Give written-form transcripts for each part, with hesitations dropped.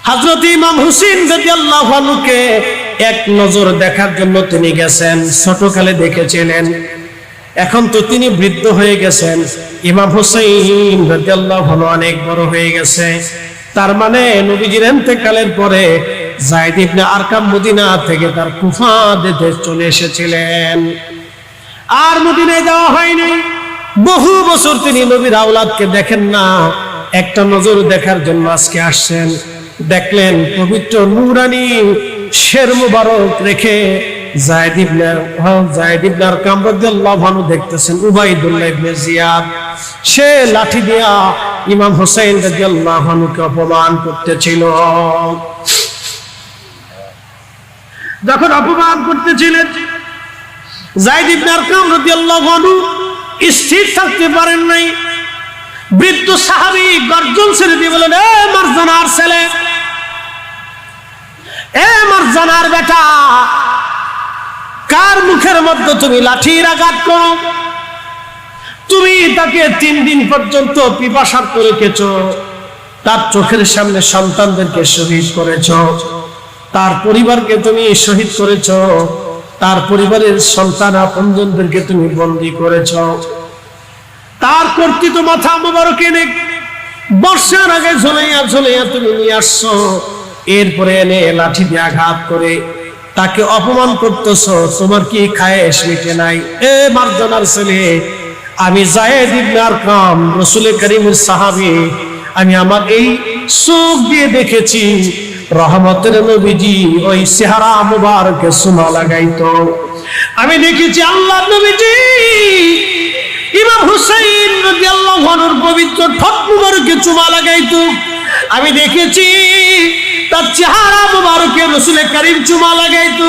হযরত ইমাম হুসাইন রাদিয়াল্লাহু আনহুকে এক নজর দেখার জন্য তিনি গেছেন। ছোটকালে দেখেছিলেন, এখন তো তিনি বৃদ্ধ হয়ে গেছেন। ইমাম হুসাইন রাদিয়াল্লাহু আনহু অনেক বড় হয়ে গেছে। তার মানে নবীজির ইন্তেকালের পরে যায়েদ ইবনে আরকাম মদিনা থেকে তার কুফা দেশে চলে এসেছিলেন। আর মদিনায় যাওয়া হয়নি। বহু বছর তিনি নবীর আওলাদকে দেখেন না। একটা নজর দেখার জন্য আজকে আসছেন। দেখলেন পবিত্র নূরানী শের মুবারক রেখে যায়েদ ইবনে আরকাম রাদিয়াল্লাহু আনহু দেখতেছেন উবাইদুল্লাহ ইবনে জিয়াদ সে লাঠি দিয়া ইমাম হুসাইন রাদিয়াল্লাহু আনহুকে অপমান করতেছিল। যখন অপমান করতেছিলেন যায়েদ ইবনে আরকাম রাদিয়াল্লাহু আনহু স্থির থাকতে পারেন নাই। বৃদ্ধ সাহাবী গর্জন ছেড়ে দিয়ে বলেন, এ মারজানার ছেলে, এ মারজানার বেটা, কার মুখের মধ্যে তুমি লাঠির আঘাত করো? তুমি তাকে 3 দিন পর্যন্ত পিপাসার্ত রেখেছো, তার চোখের সামনে সন্তানদেরকে শহীদ করেছো, তার পরিবারকে তুমি শহীদ করেছো, তার পরিবারের সন্তান আপনজনদেরকে তুমি বন্দী করেছো। তার কর্তৃত্ব মাথা মুবারক এনে বর্ষার আগে ঝুলাইয়া তুমি নিয়ে আসছো। এরপরে এনে লাঠি দিয়ে আঘাত করে তাকে অপমান করতেছো। তোমার কি খায়েশ মিটে নাই? এ মারজানার ছেলে, আমি যায়েদ ইবনে আরকাম, রাসূল করিমের সাহাবী, আমি আমার এই চোখ দিয়ে দেখেছি রহমতের নবীজি ওই চেহারা মুবারকে চুমা লাগাইতো। আমি দেখেছি আল্লাহর নবীজি ইমাম হুসাইন রাদিয়াল্লাহু আনহুর পবিত্র ঠোঁট মুবারকে চুমা লাগাইতো। আমি দেখেছি তার চেহারা মুবারকে রাসূল করিম চুমা লাগাইতো,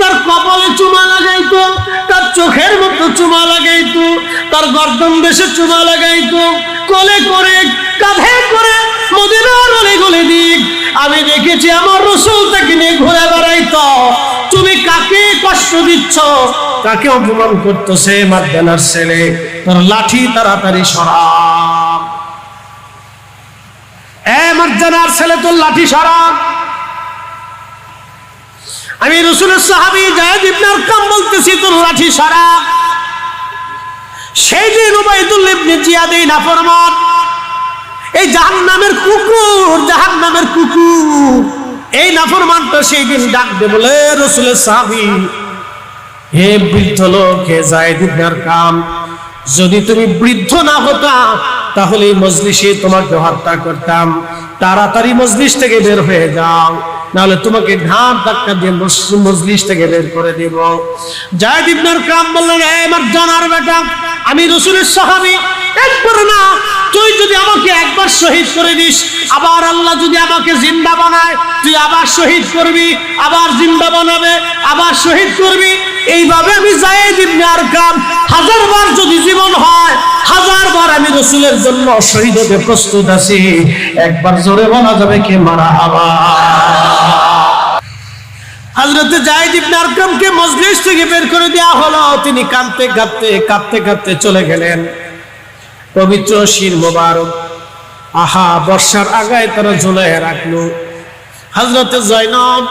তার কপালে চুমা লাগাইতো, তার চোখের মধ্যে চুমা লাগাইতো, তার গর্দন দেশে চুমা লাগাইতো, কোলে করে কাঁধে করে মদিনার অলিগলি দিক আমি দেখেছি আমার রাসূল তাকে নিয়ে ঘুরে বেড়াইতো। তুমি কাকে কষ্ট দিচ্ছ, কাকে অপমান করতেছে? মারজানার ছেলে, তোর লাঠি তাড়াতাড়ি সরা। এ মারজানার ছেলে, তোর লাঠি সরা। আমি রাসূলের সাহাবী যায়েদ ইবনে আরকাম বলতেছি, তোর লাঠি সরা। সেই দিন উবাইদুল্লাহ ইবনে জিয়াদ এই নাফরমান, এই জাহান্নামের কুকুর, এই নাফরমানটা সেই দিন ডাক দে বলে, রাসূলের সাহাবী, হে বৃদ্ধ লোক, হে যায়েদ ইবনে আরকাম, যদি তুমি বৃদ্ধ না হতা তাহলে এই মজলিসে তোমাকে হত্যা করতাম। তাড়াতাড়ি মজলিস থেকে বের হয়ে যাও, নাহলে তোমাকে ঘাট ধাক্কা দিয়ে মজলিস থেকে বের করে দেব। যায়েদ ইবনে আরকাম বললেন, হে মারজানার বেটা, আমি রাসূলের সাহাবী, একবার না, তুই যদি আমাকে একবার শহীদ করে দিস, আবার আল্লাহ যদি আমাকে জিন্দা বানায়, তুই আবার শহীদ করবি, আবার জিন্দা বানাবে, আবার শহীদ করবি। এইভাবে আমি যায়েদ ইবনে আরকাম 1000 বার যদি জীবন হয়, 1000 বার আমি রাসূলের জন্য শহীদ হতে প্রস্তুত আছি। একবার জোরে বলা যাবে কি মারহাবা? হযরত যায়েদ ইবনে আরকামকে মজলিস থেকে বের করে দেওয়া হলো। তিনি কাঁদতে কাঁদতে চলে গেলেন। পবিত্র শির মোবারক বর্ষার আগায় তারা ঝুলাইয়া রাখলো। হযরত জয়নব,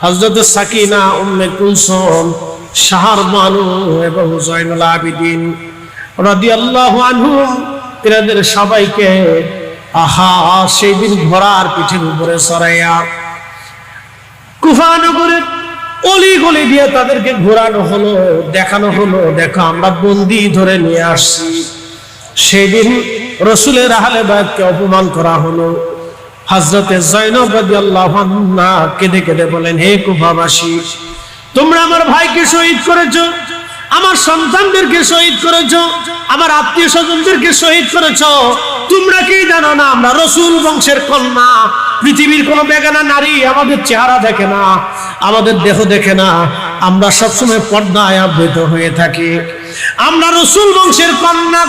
হযরত সাকিনা, উম্মে কুলসুম, শাহর বানু এবং জয়নুল আবিদিন রাদিয়াল্লাহু আনহুম, এদের সবাইকে সেই দিন ঘোড়ার পিঠের উপরে চড়াইয়া কুফা নগরের অলি গলি দিয়ে তাদেরকে ঘোরানো হলো, দেখানো হলো, দেখো আমরা বন্দী ধরে নিয়ে আসছি। সেদিন রাসূলের আহলে বাইতকে অপমান করা হলো। হযরতে জয়নব রাদিয়াল্লাহু আনহা কেঁদে কেঁদে বলেন, হে কুফাবাসী, তোমরা আমার ভাইকে শহীদ করেছো, আমার সন্তানদেরকে শহীদ করেছো, আমার আত্মীয় স্বজনদেরকে শহীদ করেছো। তোমরা কি জানো না আমরা রাসূল বংশের কন্যা? পৃথিবীর কোন বেগানা নারী আমাদের চেহারা দেখে না, আমাদের দেহ দেখে না, আমরা সবসময় পর্দায় আবৃত হয়ে থাকি। আমরা রাসূল বংশের কন্যা।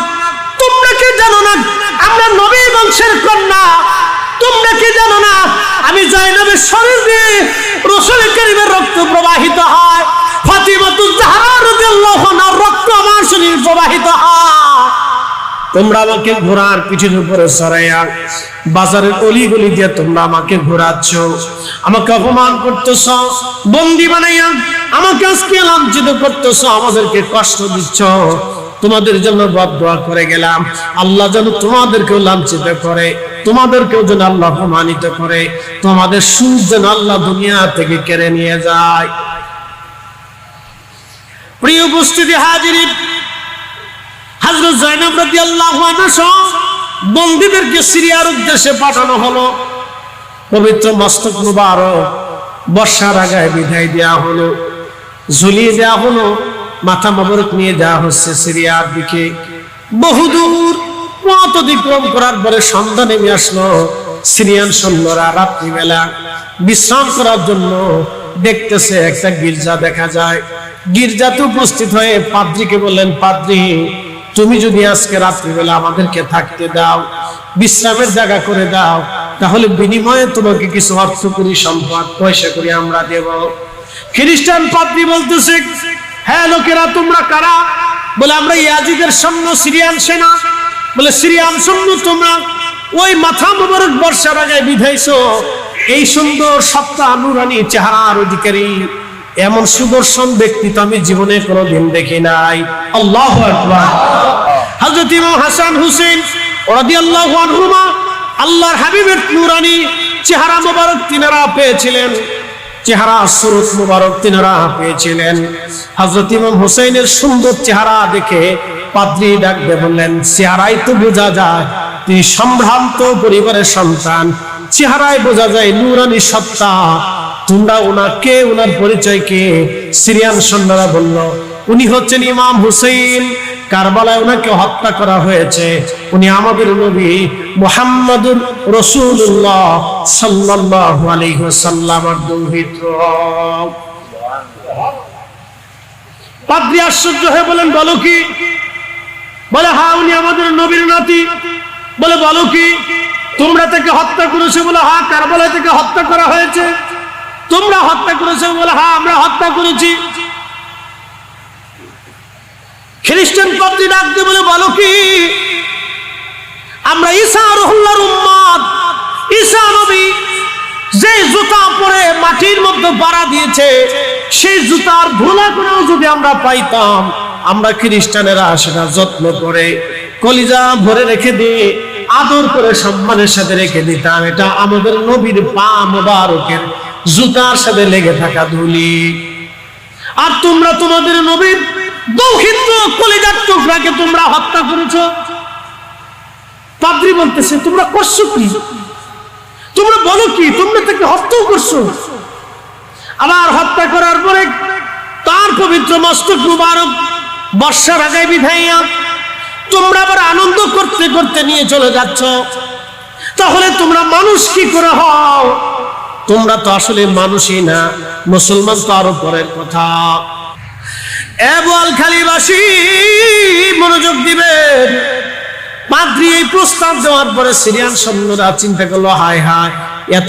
তোমরা কি জানো না আমরা নবী বংশের কন্যা? তোমরা কি জানো না আমি জয়নবের শরীর দিয়ে রাসূল করিমের রক্ত প্রবাহিত হয়, ফাতিমাতুজ জাহরা রাদিয়াল্লাহু আনহার রক্ত আমার শরীরে প্রবাহিত হয়। তোমরা আমাকে ঘোড়ার পিঠের উপরে চড়াইয়া বাজারের অলিগলি দিয়ে তোমরা আমাকে ঘোরাচ্ছ, আমাকে অপমান করতেছ, বন্দি বানাইয়া আমাকে আজকে লাঞ্ছিত করতেছ, আমাদেরকে কষ্ট দিচ্ছ। তোমাদের জন্য বদদোয়া করে গেলাম, আল্লাহ যেন তোমাদেরকেও লাঞ্ছিত করে, তোমাদেরকেও যেন আল্লাহ অপমানিত করে, তোমাদের সুখ যেন আল্লাহ দুনিয়া থেকে কেড়ে নিয়ে যায়। প্রিয় উপস্থিতি হাজিরিন, হযরত যায়েনব রাদিয়াল্লাহু আনহা সহ বন্দীদেরকে সিরিয়ার উদ্দেশ্যে পাঠানো হলো। পবিত্র মস্তক মুবারক বর্ষার আগায় বিদায় দেওয়া হলো, ঝুলিয়ে দেওয়া হলো, মাথা মোবারক নিয়ে যাওয়া হচ্ছে সিরিয়ার দিকে। বহুদূর পথ অতিক্রম করার পরে সন্ধ্যা নেমে আসলো। সিরিয়ান সৈন্যরা রাত্রিবেলা বিশ্রাম করার জন্য দেখতেছে একটা গির্জা দেখা যায়। গির্জাতে উপস্থিত হয়ে পাদ্রীকে বললেন, পাদ্রী, তুমি যদি আজকে রাত্রিবেলা আমাদেরকে থাকতে দাও, বিশ্রামের জায়গা করে দাও, তাহলে বিনিময়ে তোমাকে কিছু অর্থ করি, সম্পদ পয়সা করি আমরা দেব। খ্রিস্টান পাদ্রী বলতেছে, হ্যাঁ লোকেরা তোমরা কারা? বলে আমরা ইয়াজিদের সৈন্য, সিরিয়ান সেনা। বলে সিরিয়ান সৈন্য তোমরা? ওই মাথা মোবারক বর্ষার আগায় বিধাইছো, এই সুন্দর সপ্তাহ নুরানি চেহারার অধিকারী এমন সুদর্শন ব্যক্তি তো আমি জীবনে কোনোদিন দেখি নাই। আল্লাহু আকবার। হযরত ইমাম হাসান হুসেন রাদিয়াল্লাহু আনহুমা আল্লাহর হাবিবের নুরানি চেহারা মোবারক তিনারা পেয়েছিলেন, চেহারা সুরত মোবারক তিনারা পেয়েছিলেন। হযরত ইমাম হুসাইনের সুন্দর চেহারা দেখে পাদ্রী ডাকবে বললেন, চেহারায় তো বোঝা যায় তিনি সম্ভ্রান্ত পরিবারের সন্তান, চেহারায় বোঝা যায় নুরানি সত্তা। তোমরা ওনাকে, ওনার পরিচয় কি? সিরিয়ান সৈন্যরা বলল, উনি হচ্ছেন ইমাম হুসাইন, কারবালায় ওনাকে হত্যা করা হয়েছে, উনি আমাদের নবী মুহাম্মদুর রাসূলুল্লাহ সাল্লাল্লাহু আলাইহি ওয়াসাল্লামের দৌহিত্র। পাদ্রী আশ্চর্য হয়ে বলেন, বলো কি? বলে, হ্যাঁ উনি আমাদের নবীর নাতি। বলে, বলো কি? তোমরা তাকে হত্যা করেছো? বলে, হ্যাঁ কারবালা থেকে হত্যা করা হয়েছে। তোমরা হত্যা করেছো? বলে, হ্যাঁ আমরা হত্যা করেছি। খ্রিস্টান পাদ্রী ডাক দিয়ে বলে, বলো কি? আমরা ঈসা রুহুল্লাহর উম্মত। ঈসা নবী যে জুতা পরে মাটির মধ্যে পাড়া দিয়েছে, সেই জুতার ধুলা করেও যদি আমরা পাইতাম, আমরা খ্রিস্টানেরা সেটা যত্ন করে কলিজা ভরে রেখে দিই, আদর করে সম্মানের সাথে রেখে দিতাম। এটা আমাদের নবীর পা মোবারকের জুতার সাথে লেগে থাকা ধুলি। আর তোমরা তোমাদের নবীর দৌহিত্র কলিজার টুকরাকে তোমরা হত্যা করেছো। পাদ্রী বলতেছে, তোমরা করছো কি? তোমরা বলো কি? তোমরা তাকে হত্যাও করছো। আবার হত্যা করার পরে তার পবিত্র মস্তক মুবারক বর্ষার আগায় বিধাইয়া তোমরা আবার আনন্দ করতে করতে নিয়ে চলে যাচ্ছ। তাহলে তোমরা মানুষ কি করে হও? তোমরা তো আসলে মানুষই না, মুসলমান তো আরো পরের কথা। এ বোয়ালখালীবাসী মনোযোগ দিবেন। পাদ্রী এই প্রস্তাব দেওয়ার পরে সিরিয়ান সৈন্যরা চিন্তা করলো, হায় হায়, এত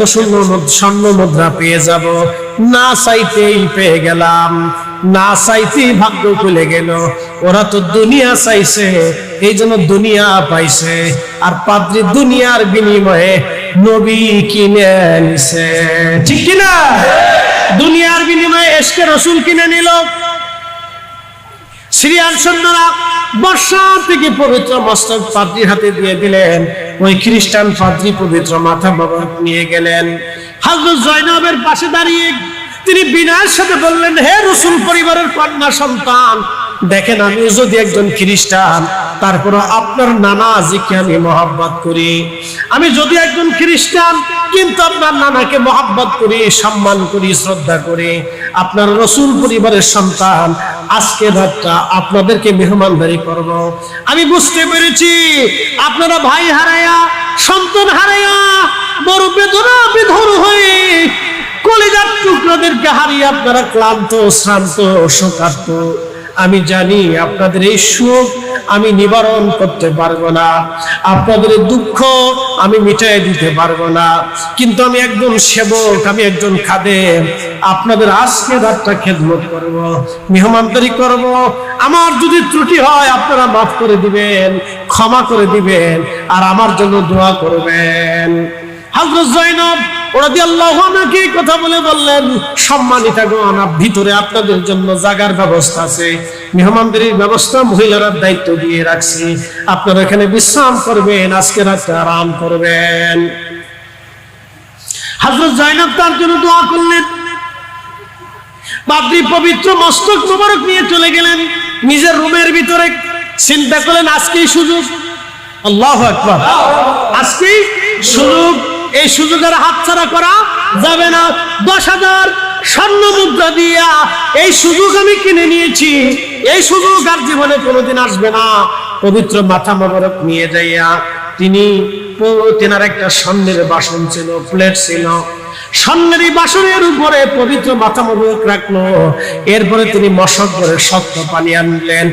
স্বর্ণ মুদ্রা পেয়ে যাব, না চাইতেই পেয়ে গেলাম, না চাইতেই ভাগ্য খুলে গেল। ওরা তো দুনিয়া চাইছে, এই জন্য দুনিয়া পাইছে। আর পাদ্রী দুনিয়ার বিনিময়ে নবী কিনে নিছে, ঠিক কিনা? দুনিয়ার বিনিময়ে এশকে রসুল কিনে নিল। সিরিয়ান সৈন্যরা বর্ষা থেকে পবিত্র মস্তক পাদ্রীর হাতে দিয়ে দিলেন। ওই খ্রিস্টান পাদ্রী পবিত্র মাথা মোবারক নিয়ে গেলেন। হযরত যায়েনবের পাশে দাঁড়িয়ে তিনি বিনয়ের সাথে বললেন, হে রাসূল পরিবারের কন্যা সন্তান, দেখেন আমি যদি একজন খ্রিস্টান, তারপর আপনার নানাজিকে আমি মহব্বত করি। আমি যদি একজন খ্রিস্টান, কিন্তু আপনার নানাকে মহব্বত করি, সম্মান করি, শ্রদ্ধা করি। আপনার রাসূল পরিবারের সন্তান, আজকে রাতটা আপনাদেরকে মেহমানদারি করব। আমি বুঝতে পেরেছি আপনারা ভাই হারায়া, সন্তান হারায়া, বড় বেদনা বিধুর হয়ে, কলিজার টুকরাদেরকে হারিয়ে আপনারা ক্লান্ত, শ্রান্ত, শোকার্ত। আমি জানি আপনাদের এই সুখ আমি নিবারণ করতে পারবো না, আপনাদের এই দুঃখ আমি মিটাই দিতে পারবো না, কিন্তু আমি একজন সেবক, আমি একজন খাদেম, আপনাদের আজকে রাতটা খেদমত করব, মেহমানদারি করব। আমার যদি ত্রুটি হয় আপনারা মাফ করে দিবেন, ক্ষমা করে দিবেন, আর আমার জন্য দোয়া করবেন। হযরত জয়নব রাদিয়াল্লাহু আনহা কি কথা বলে বললেন, সম্মানিতগণ, ভিতরে আপনাদের জন্য জায়গার ব্যবস্থা আছে, মেহমানদারির ব্যবস্থা মহিলারা দায়িত্ব দিয়ে রাখছি, আপনারা এখানে বিশ্রাম করবেন, আজকে রাতে আরাম করবেন। হযরত জয়নব তার জন্য দোয়া করলেন। পাদ্রী পবিত্র মস্তক মোবারক নিয়ে চলে গেলেন নিজের রুমের ভিতরে। চিন্তা করলেন আজকেই সুযোগ, আল্লাহু আকবার, আজকেই সুযোগ, এই সুযোগের হাতছাড়া করা যাবে না। 10,000 স্বর্ণ মুদ্রা দিয়া এই সুযোগ আমি কিনে নিয়েছি, এই সুযোগ আর জীবনে কোনোদিন আসবে না। পবিত্র মাথা মোবারক নিয়ে যাইয়া তেনার একটা স্বর্ণের বাসন ছিল, প্লেট ছিল, স্বর্ণের বাসনের উপরে পবিত্র মাথা মোবারক রাখলো। এরপরে তিনি মশক করে শক্ত পানি আনলেন,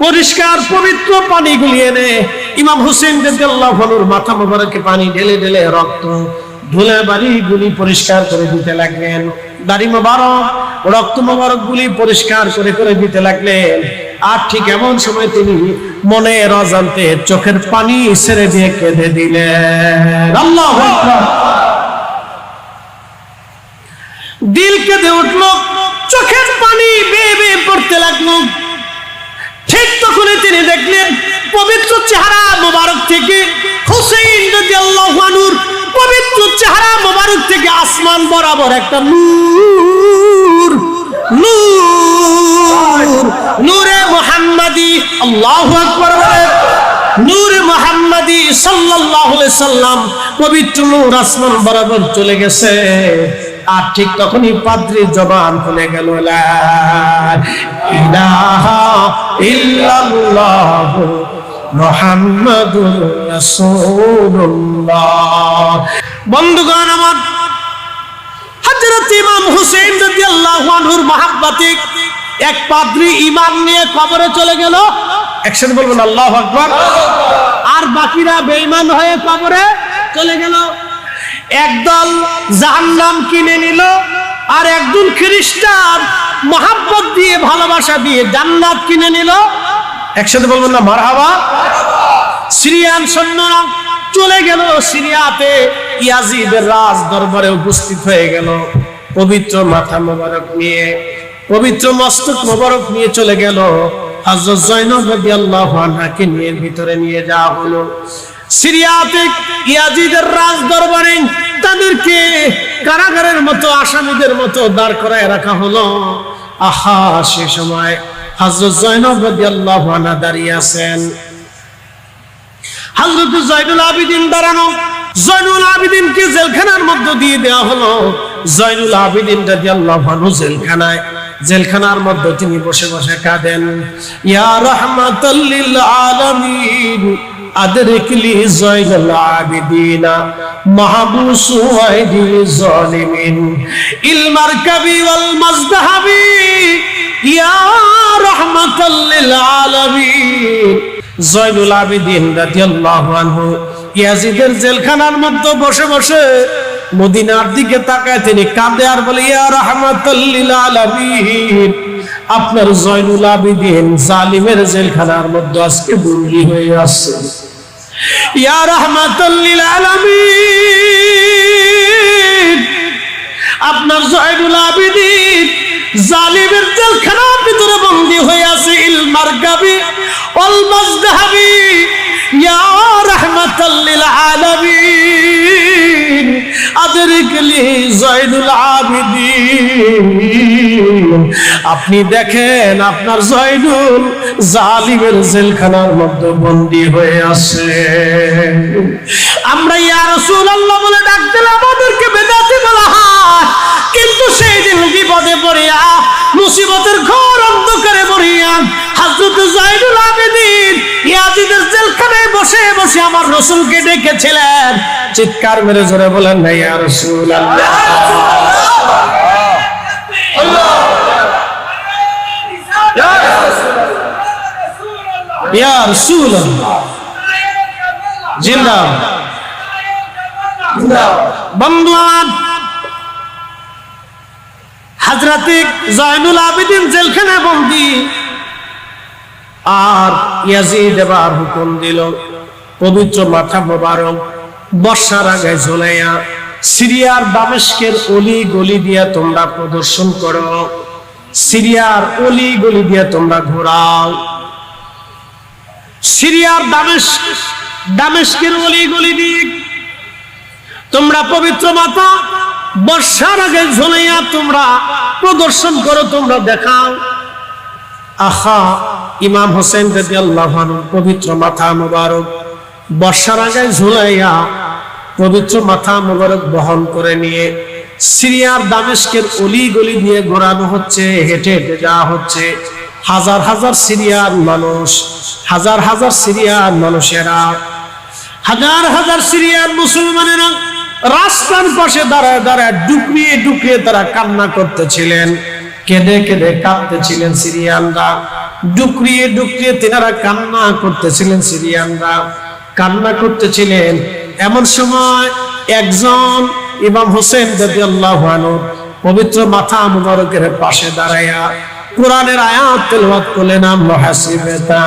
পরিষ্কার পবিত্র পানিগুলি এনে ইমাম হুসেন রাদিয়াল্লাহু আনহুর মাথা মোবারকে পানি ঢেলে ঢেলে রক্ত ধুলে বাড়িগুলি পরিষ্কার করে দিতে লাগলেন। দাড়ি মোবারক, রক্ত মোবারক গুলি পরিষ্কার করে করে দিতে লাগলেন। আর ঠিক এমন সময় তিনি মনের অজান্তে চোখের পানি ছেড়ে দিয়ে কেঁদে দিলেন। আল্লাহু আকবার। দিল কেঁদে উঠলো, চোখের পানি বেয়ে বেয়ে পড়তে লাগলো। ঠিক তখনই তিনি দেখলেন পবিত্র চেহারা মোবারক থেকে, হুসাইন রাদিয়াল্লাহু আনহুর পবিত্র চেহারা মোবারক থেকে আসমান বরাবর একটা নূর, নূর, নূরে মুহাম্মাদি, আল্লাহু আকবার, নূরে মুহাম্মাদি সাল্লাল্লাহু আলাইহি সাল্লাম, পবিত্র নূর আসমান বরাবর চলে গেছে। আর ঠিক তখনই পাদ্রীর জবান খুলে গেল, লা ইলাহা ইল্লাল্লাহু মুহাম্মাদুর রাসূলুল্লাহ। বন্ধুগণ আমার, হযরত ইমাম হুসাইন রাদিয়াল্লাহু আনহুর মহব্বতে এক পাদ্রী ঈমান নিয়ে কবরে চলে গেল। একসাথে বলবেন আল্লাহু আকবার। আর বাকিরা বেঈমান হয়ে কবরে চলে গেল। একদল জাহান্নাম কিনে নিল, আর একজন খ্রিস্টান মহব্বত দিয়ে ভালোবাসা দিয়ে জান্নাত কিনে নিল। একসাথে বলবেন না মারহাবা। সিরিয়ান সৈন্যরা চলে গেল সিরিয়াতে, ইয়াজিদের রাজ দরবারে উপস্থিত হয়ে গেল। পবিত্র মাথা মোবারক নিয়ে, পবিত্র মস্তক মোবারক নিয়ে চলে গেল। হযরত জয়নব রাদিয়াল্লাহু আনহাকে নিয়ে ভিতরে নিয়ে যাওয়া হলো সিরিয়াতে ইয়াজিদের রাজ দরবারে। তাদেরকে কারাগারের মতো আসামিদের মতো দাঁড় করায় রাখা হলো। আহা, সে সময় হযরত জয়নব রাদিয়াল্লাহু আনহা দাঁড়িয়ে আছেন। হযরত জয়নুল আবিদিন দাঁড়ানো। জয়নুল আবিদিনকে জেলখানার মধ্যে দিয়ে দেওয়া হলো। জয়নুল আবিদিন রাদিয়াল্লাহু আনহু জেলখানার মধ্যে তিনি বসে বসে কাঁদেন। ইয়া রাহমাতাল লিল আলামিন আদরিকলি জয়নুল আবিদিনা মাহবুসু আইদি জালিমিন ইল মারকাবি ওয়াল মাজদাহাবি ইয়া রাহমাতাল লিল আলামিন। জয়নুল আবিদিন রাদিয়াল্লাহু আনহু ইয়াজিদের জেলখানার মধ্যে বসে বসে মদিনার দিকে তাকায় তিনি কাঁদে আর বলে, ইয়া রাহমাতাল লিল আলামিন, আপনার জয়নুল আবিদিন জালিমের জেলখানার মধ্যে আজকে বন্দী হয়ে আছে। ইয়া রাহমাতাল লিল আলামিন, আপনার জয়নুল আবিদিন জালিমের জেলখানার ভিতরে বন্দী হয়ে আছে। ইল মারকাবি ওয়াল মাজদাহাবি ইয়া রাহমাতাল লিল আলামিন আদরিকলি জয়নুল আবিদিন। আপনি দেখেন আপনার জয়নুল জালিমের জেলখানার মধ্যে বন্দী হয়ে আছে। আমরা ইয়া রাসূলুল্লাহ বলে ডাক দিলে আমাদেরকে বেদাতি বলা হয়, কিন্তু সেই দিন বিপদে পড়িয়া মুসিবতের ঘোর অন্ধকারে পড়িয়া হযরত জয়নুল আবিদিন ইয়াজিদের জেলখানায় বসে বসে আমার রাসূলকে ডেকেছিলেন। চিৎকার মেরে জোরে বলেন না ইয়া রাসূলুল্লাহ। ইয়া রাসূলুল্লাহ জিন্দাবাদ। বন্ধুগণ, হযরতে জয়নুল আবেদিন জেলখানায় বন্দী, আর ইয়াজিদ এবার হুকুম দিল পবিত্র মাথা মোবারক বর্ষার আগে ঝুলাইয়া সিরিয়ার দামেস্কের অলি গলি দিয়া তোমরা প্রদর্শন করো, সিরিয়ার অলি গলি দিয়া তোমরা ঘোরাও। সিরিয়ার দামেস্কের অলি গলি দিয়ে তোমরা পবিত্র মাথা বর্ষার আগে ঝুলাইয়া তোমরা প্রদর্শন করো, তোমরা দেখাও। আহা, ইমাম হোসেন রাদিয়াল্লাহু আনহু পবিত্র মাথা মোবারক বর্ষার আগে ঝুলাইয়া পবিত্র মাথা মোবারক বহন করে নিয়ে সিরিয়ার দামেস্কের অলি গলি দিয়ে ঘোরানো হচ্ছে, হেঁটে হেঁটে যাওয়া হচ্ছে। হাজার হাজার সিরিয়ার মানুষ, হাজার হাজার সিরিয়ার মানুষেরা, হাজার হাজার সিরিয়ার মুসলমানেরা রাস্তার পাশে দাঁড়ায় দাঁড়ায় ডুকরিয়ে ডুকরিয়ে তারা কান্না করতেছিলেন, কেঁদে কেঁদে কাঁদতেছিলেন সিরিয়ানরা, ডুকরিয়ে ডুকরিয়ে তেনারা কান্না করতেছিলেন, সিরিয়ানরা কান্না করতেছিলেন। এমন সময় একজন ইমাম হোসেন রাদিয়াল্লাহু আনহু পবিত্র মাথা মুবারকের পাশে দাঁড়ায়া কোরআনের আয়াত তেলাওয়াত করলেন, আম্মা হাসিবাতা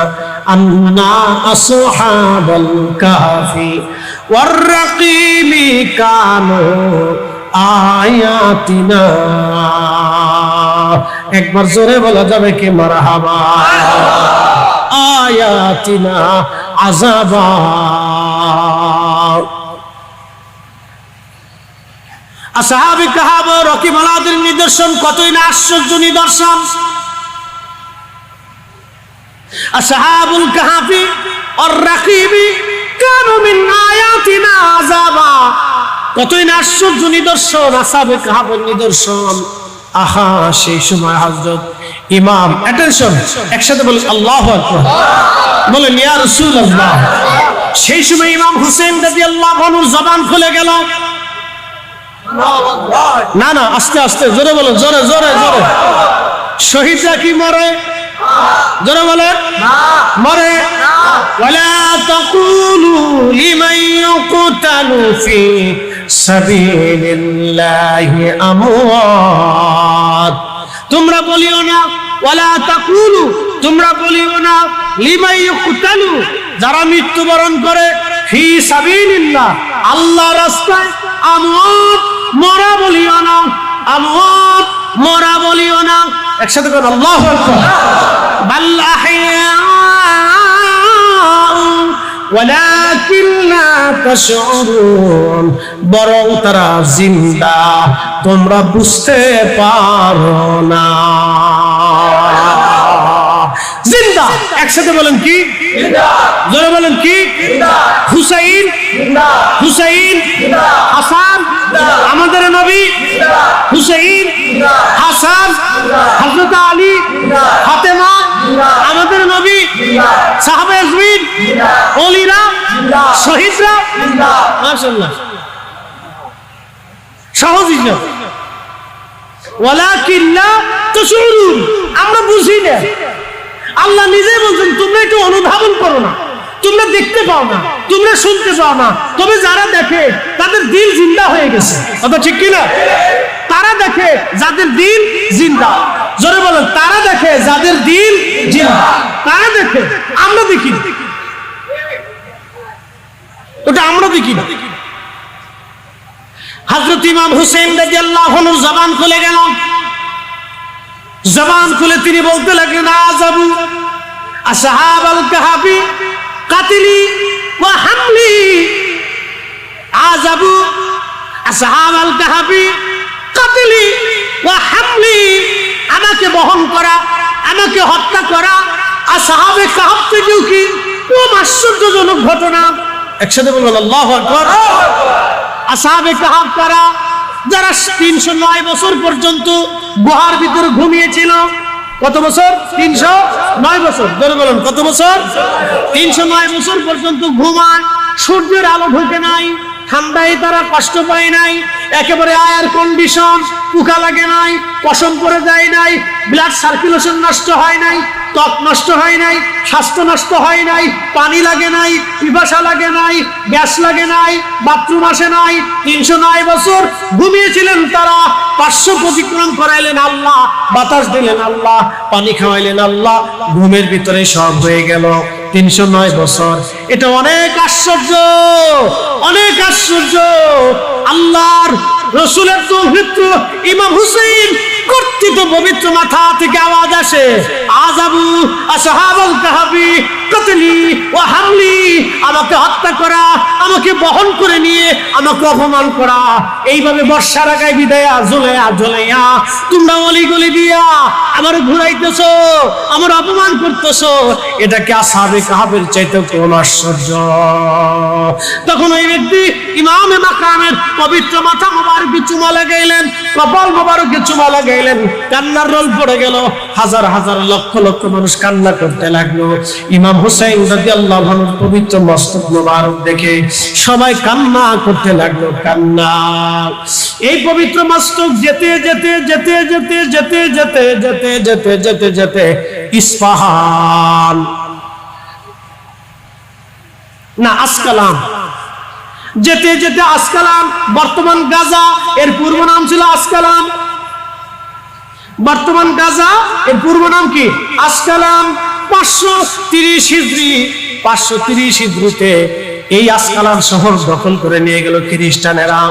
আন্না আসহাবাল কাহফি ওয়ার রাকিমি কানু আয়াতিনা। একবার জোরে বলা যাবে কি মারহাবা? আয়াতিনা আযাবা। আসহাবে কাহফ ও রকিব আলাদের নিদর্শন কতই না আশ্চর্য নিদর্শন। আসহাবুল কাহফি ওয়ার রাকিবি কানু মিন আয়াতিনা আযাবা, কতই না আশ্চর্য নিদর্শন, আসহাবে কাহফের নিদর্শন। আহা, সেই সময় হযরত ইমাম, অ্যাটেনশন, একসাথে বলেন আল্লাহু আকবার, বলেন ইয়া রাসূলুল্লাহ। সেই সময় ইমাম হোসেন রাদিয়াল্লাহু আনহুর জবান খুলে গেল। না না, আস্তে আস্তে, জোরে বলেন, জোরে জোরে জোরে। শহীদরা কি মরে? জোরে বলেন, মরে। ওয়ালা তাকুলু লিমান ইউকতালু ফি সাবিলিল্লাহি আমওয়াত। তোমরা বলিও না, ওয়ালা তাকুলু, তোমরা বলিও না লিমান ইউকতালু, যারা মৃত্যুবরণ করে, ফি সাবিলিল্লাহ, আল্লাহর রাস্তায়, আমওয়াত, মরা বলিও না, আমওয়াত, মরা বলিও না। একসাথে বলেন আল্লাহু আকবার। বাল আহইয়া ওয়ালাকিন লা তাশউরুন, বরং তারা জিন্দা, তোমরা বুঝতে পারো না। জিন্দা, একসাথে বলেন কি? জিন্দা। জোরে বলেন কি? জিন্দা। হুসাইন, জিন্দা। হুসাইন, জিন্দা। হাসান, জিন্দা। আমাদের নবী, জিন্দা। হুসাইন, জিন্দা। হাসান, জিন্দা। হযরত আলী, জিন্দা। ফাতেমা, জিন্দা। আমাদের নবী, জিন্দা। সাহাবা আজমিন, জিন্দা। ওলিরা, জিন্দা। শহীদরা, জিন্দা। মাশাআল্লাহ, সহজ হিসাব। ওয়ালাকিন লা তাশউরুন, আমরা বুঝি না। আল্লাহ নিজে বলছেন তোমরা একটু অনুধাবন করো না, তোমরা দেখতে পাও না, তোমরা শুনতে পাও না, তবে যারা দেখে তাদের দিল জিন্দা হয়ে গেছে। কথা ঠিক কিনা? তারা দেখে যাদের দিল জিন্দা। জোরে বলেন, তারা দেখে যাদের দিল জিন্দা। তারা দেখে, আমরা দেখি না, ওটা আমরা দেখি না। হযরত ইমাম হুসাইন রাদিয়াল্লাহু আনহুর জবান খুলে গেল। জবান খুলে তিনি বলতে লাগলেন, আযাবু আসহাবাল কাহফি কাতিলি ওয়া হামলি। আযাবু আসহাবাল কাহফি কাতিলি ওয়া হামলি, আমাকে বহন করা, আমাকে হত্যা করা আসহাবে কাহফ থেকেও কি কোন আশ্চর্যজনক ঘটনা। একসাথে বলবেন আল্লাহু আকবার। আসহাবে কাহফ কারা? যারা 309 বছর পর্যন্ত গুহার ভিতরে ঘুমিয়েছিল। কত বছর? 309 বছর। ধরে বলেন কত বছর? 309 বছর পর্যন্ত ঘুমায়, সূর্যের আলো ঢোকে নাই, ঠান্ডায় তারা কষ্ট পায় নাই, একেবারে এয়ার কন্ডিশন, পোকা লাগে নাই, পশম পড়ে যায় নাই, ব্লাড সার্কুলেশন নষ্ট হয় নাই, ত্বক নষ্ট হয় নাই, স্বাস্থ্য নষ্ট হয় নাই, পানি লাগে নাই, পিপাসা লাগে নাই, গ্যাস লাগে নাই, বাথরুম আসে নাই। 309 বছর ঘুমিয়েছিলেন তারা, 500 অতিক্রম করাইলেন আল্লাহ, বাতাস দিলেন আল্লাহ, পানি খাওয়াইলেন আল্লাহ, ঘুমের ভিতরে সব হয়ে গেল। 309 বছর, এটা অনেক আশ্চর্য, অনেক আশ্চর্য। আল্লাহর রসুলের পবিত্র ইমাম হুসাইন কর্তৃত পবিত্র মাথা থেকে আওয়াজ আসে, আযাবু আসহাবুল কাহফি কতলি ওয়া হামলি, আমাকে হত্যা করা, আমাকে বহন করে নিয়ে আমাকে অপমান করা, এইভাবে বর্ষার আগায় বিদায়া ঝুলাইয়া তোমরা অলিগলি দিয়া আমার ঘুরাইতেছো, আমার অপমান করতেছো, এটা কি আসহাবে কাহফের চাইতে কোন আশ্চর্য? তখন ওই ব্যক্তি ইমামে মাকামের পবিত্র মাথা মোবারকে চুমা লাগাইলেন, কপাল মোবারকে চুমা লাগাইলেন, কান্নার রোল পড়ে গেল। হাজার হাজার লক্ষ লক্ষ মানুষ কান্না করতে লাগলো। ইমাম হুসাইন রাদিয়াল্লাহু আনহুর পবিত্র মস্তক মোবারক দেখে সবাই কান্না করতে লাগলো, কান্না। এই পবিত্র মস্তক যেতে যেতে যেতে যেতে যেতে যেতে যেতে যেতে যেতে যেতে ইস্পাহান না আসকালান, যেতে যেতে আসকালান, বর্তমান গাজা, এর পূর্ব নাম ছিল আসকালান। বর্তমান গাজা, এর পূর্ব নাম কি? আসকালান। 530 হিজরি, 530 হিজরিতে এই আসকালান শহর দখল করে নিয়ে গেল খ্রিস্টানেরা।